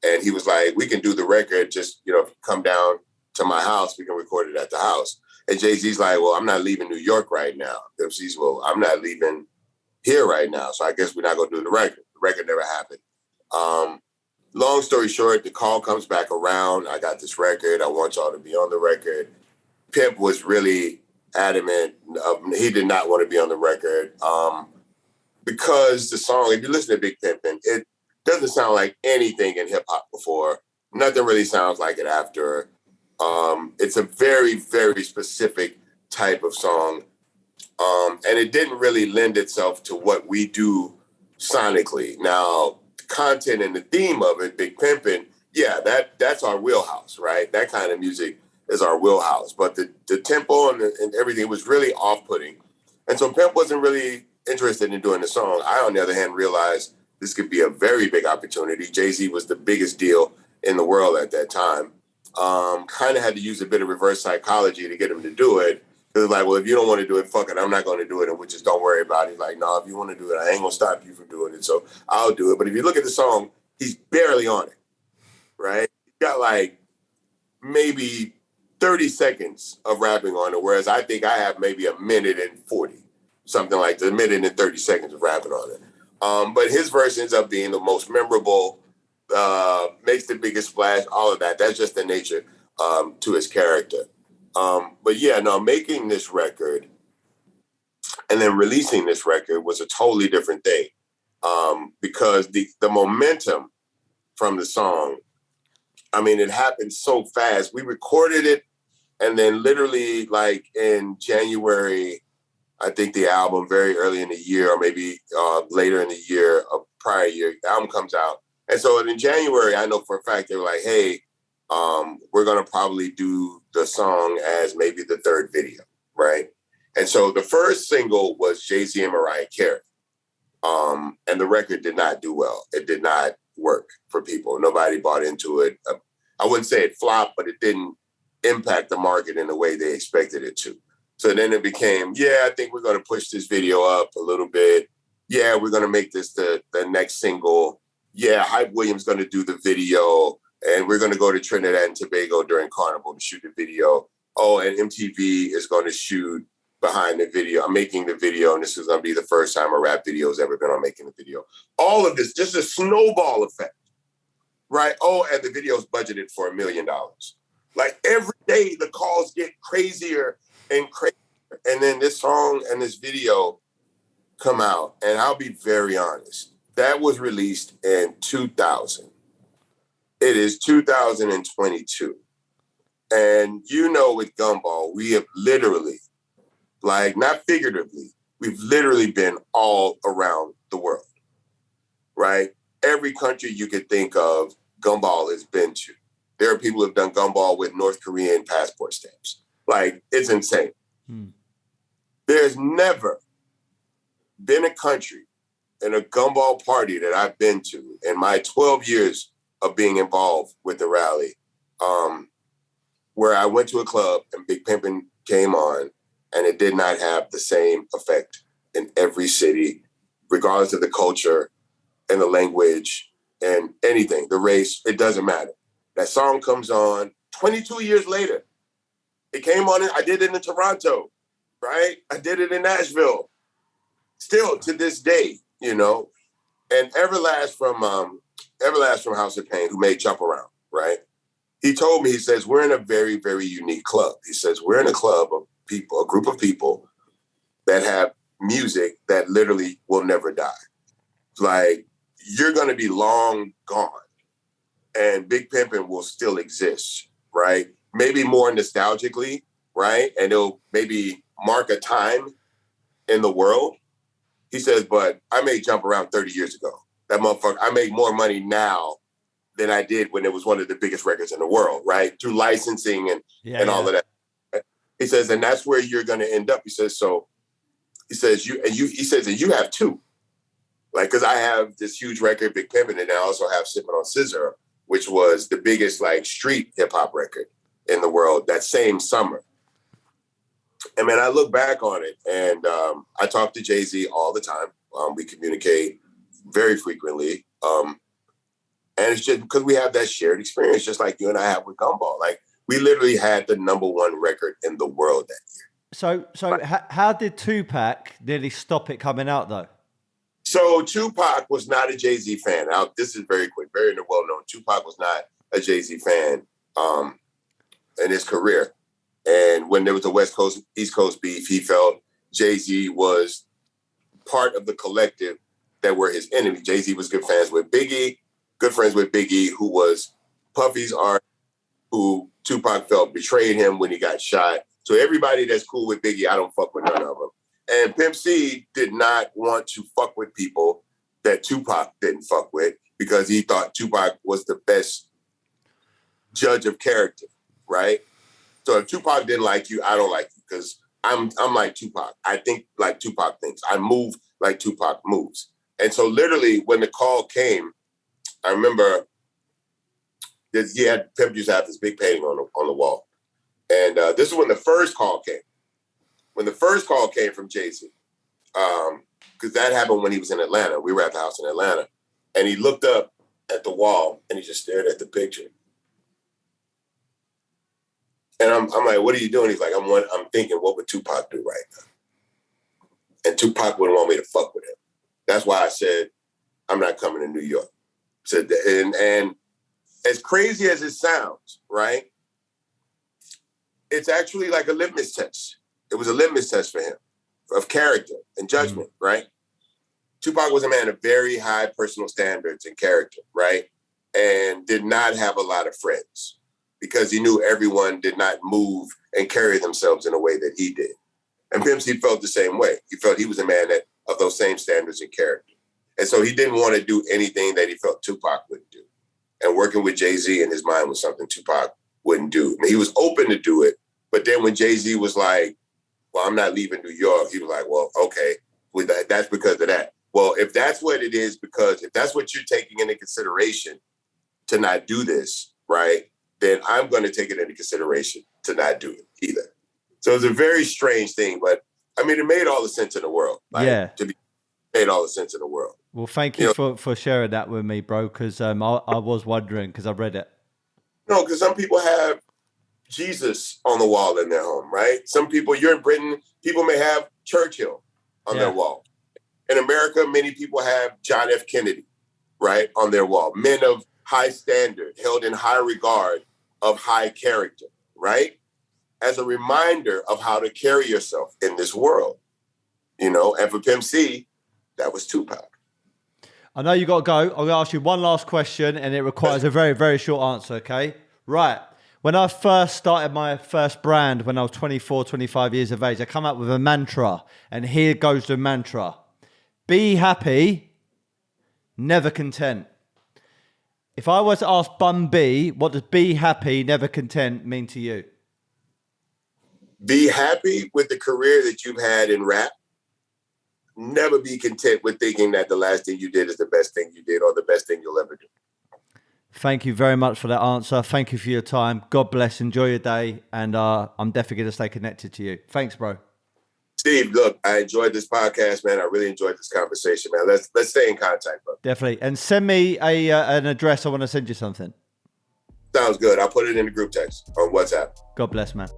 And he was like, we can do the record. Just, if you come down to my house, we can record it at the house. And Jay-Z's like, well, I'm not leaving New York right now. Pimp C's, well, I'm not leaving here right now, so I guess we're not going to do the record. The record never happened. Long story short, the call comes back around. I got this record. I want y'all to be on the record. Pimp was really adamant. He did not want to be on the record because the song, if you listen to Big Pimpin', it doesn't sound like anything in hip-hop before. Nothing really sounds like it after. It's a very, very specific type of song. And it didn't really lend itself to what we do sonically. Now, the content and the theme of it, Big Pimpin', that's our wheelhouse, right? That kind of music is our wheelhouse. But the tempo and everything was really off-putting. And so Pimp wasn't really interested in doing the song. I, on the other hand, realized this could be a very big opportunity. Jay-Z was the biggest deal in the world at that time. Kind of had to use a bit of reverse psychology to get him to do it. It's like, well, if you don't want to do it, fuck it, I'm not going to do it, and we just don't worry about it. He's like, no, if you want to do it, I ain't going to stop you from doing it, so I'll do it. But if you look at the song, he's barely on it, right? He got like maybe 30 seconds of rapping on it, whereas I think I have maybe a minute and 40, something like that, a minute and 30 seconds of rapping on it. But his verse ends up being the most memorable makes the biggest splash, all of that. That's just the nature to his character. But yeah, no, making this record and then releasing this record was a totally different thing because the momentum from the song, I mean, it happened so fast. We recorded it, and then literally like in January, I think the album very early in the year, or maybe later in the year, a prior year, the album comes out. And so in January, I know for a fact they were like, hey, we're going to probably do the song as maybe the third video, right? And so the first single was Jay-Z and Mariah Carey. And the record did not do well. It did not work for people. Nobody bought into it. I wouldn't say it flopped, but it didn't impact the market in the way they expected it to. So then it became, yeah, I think we're going to push this video up a little bit. Yeah, we're going to make this the next single. Yeah, Hype Williams going to do the video. And we're going to go to Trinidad and Tobago during Carnival to shoot the video. Oh, and MTV is going to shoot behind the video. I'm making the video, and this is going to be the first time a rap video has ever been on making the video. All of this, just a snowball effect, right? Oh, and the video's budgeted for $1 million. Like every day, the calls get crazier and crazier. And then this song and this video come out, and I'll be very honest, that was released in 2000. It is 2022. And you know, with Gumball, we have literally, like not figuratively, we've literally been all around the world, right? Every country you could think of, Gumball has been to. There are people who have done Gumball with North Korean passport stamps. Like, it's insane. There's never been a country in a Gumball party that I've been to in my 12 years of being involved with the rally, where I went to a club and Big Pimpin came on, and it did not have the same effect in every city, regardless of the culture and the language and anything, the race, it doesn't matter. That song comes on 22 years later. It came on, I did it in Toronto, right? I did it in Nashville. Still to this day, you know. And Everlast from House of Pain, who made Jump Around, right? He told me, he says, we're in a very, very unique club. He says, we're in a club of people, a group of people that have music that literally will never die. Like, you're going to be long gone, and Big Pimpin' will still exist, right? Maybe more nostalgically, right? And it'll maybe mark a time in the world. He says, but I made Jump Around 30 years ago. That motherfucker, I make more money now than I did when it was one of the biggest records in the world, right? Through licensing and all of that. He says, and that's where you're going to end up. He says, so he says, and you have two. Like, because I have this huge record, Big Pimpin', and I also have Sippin' on Scissor, which was the biggest like street hip hop record in the world that same summer. And man, I look back on it, and I talk to Jay-Z all the time. We communicate very frequently. And it's just because we have that shared experience, just like you and I have with Gumball. Like, we literally had the #1 record in the world that year. So how did Tupac nearly stop it coming out, though? So Tupac was not a Jay-Z fan. Now, this is very quick, very well-known. Tupac was not a Jay-Z fan in his career. And when there was a West Coast, East Coast beef, he felt Jay-Z was part of the collective that were his enemy. Jay-Z was good friends with Biggie, who was Puffy's art, who Tupac felt betrayed him when he got shot. So everybody that's cool with Biggie, I don't fuck with none of them. And Pimp C did not want to fuck with people that Tupac didn't fuck with because he thought Tupac was the best judge of character, right? So if Tupac didn't like you, I don't like you because I'm like Tupac. I think like Tupac thinks. I move like Tupac moves. And so literally when the call came, I remember Pimp used to have this big painting on the wall. And this is when the first call came. When the first call came from Jay-Z, because that happened when he was in Atlanta. We were at the house in Atlanta. And he looked up at the wall and he just stared at the picture. And I'm like, what are you doing? He's like, I'm thinking, what would Tupac do right now? And Tupac wouldn't want me to fuck with him. That's why I said, I'm not coming to New York. And as crazy as it sounds, right? It's actually like a litmus test. It was a litmus test for him of character and judgment, right? Tupac was a man of very high personal standards and character, right? And did not have a lot of friends because he knew everyone did not move and carry themselves in a way that he did. And Pimp C felt the same way. He felt he was a man of those same standards and character. And so he didn't want to do anything that he felt Tupac wouldn't do. And working with Jay-Z in his mind was something Tupac wouldn't do. I mean, he was open to do it. But then when Jay-Z was like, well, I'm not leaving New York, he was like, well, okay, that's because of that. Well, if that's what it is, because if that's what you're taking into consideration to not do this, right, then I'm going to take it into consideration to not do it either. So it's a very strange thing, but I mean, it made all the sense in the world. Like, made all the sense in the world. Well, thank you for sharing that with me, bro, because I was wondering, because I read it. No, because some people have Jesus on the wall in their home, right? Some people, you're in Britain, people may have Churchill on their wall. In America, many people have John F. Kennedy, right, on their wall. Men of high standard, held in high regard, of high character, right? As a reminder of how to carry yourself in this world, you know? And for Pimp C, that was Tupac. I know you got to go. I'm going to ask you one last question, and it requires a very, very short answer, okay? Right. When I first started my first brand when I was 24, 25 years of age, I come up with a mantra, and here goes the mantra. Be happy, never content. If I was to ask Bun B, what does be happy, never content mean to you? Be happy with the career that you've had in rap. Never be content with thinking that the last thing you did is the best thing you did or the best thing you'll ever do. Thank you very much for that answer. Thank you for your time. God bless. Enjoy your day. And I'm definitely going to stay connected to you. Thanks, bro. Steve, look, I enjoyed this podcast, man. I really enjoyed this conversation, man. Let's stay in contact, bro. Definitely. And send me an address. I want to send you something. Sounds good. I'll put it in the group text on WhatsApp. God bless, man.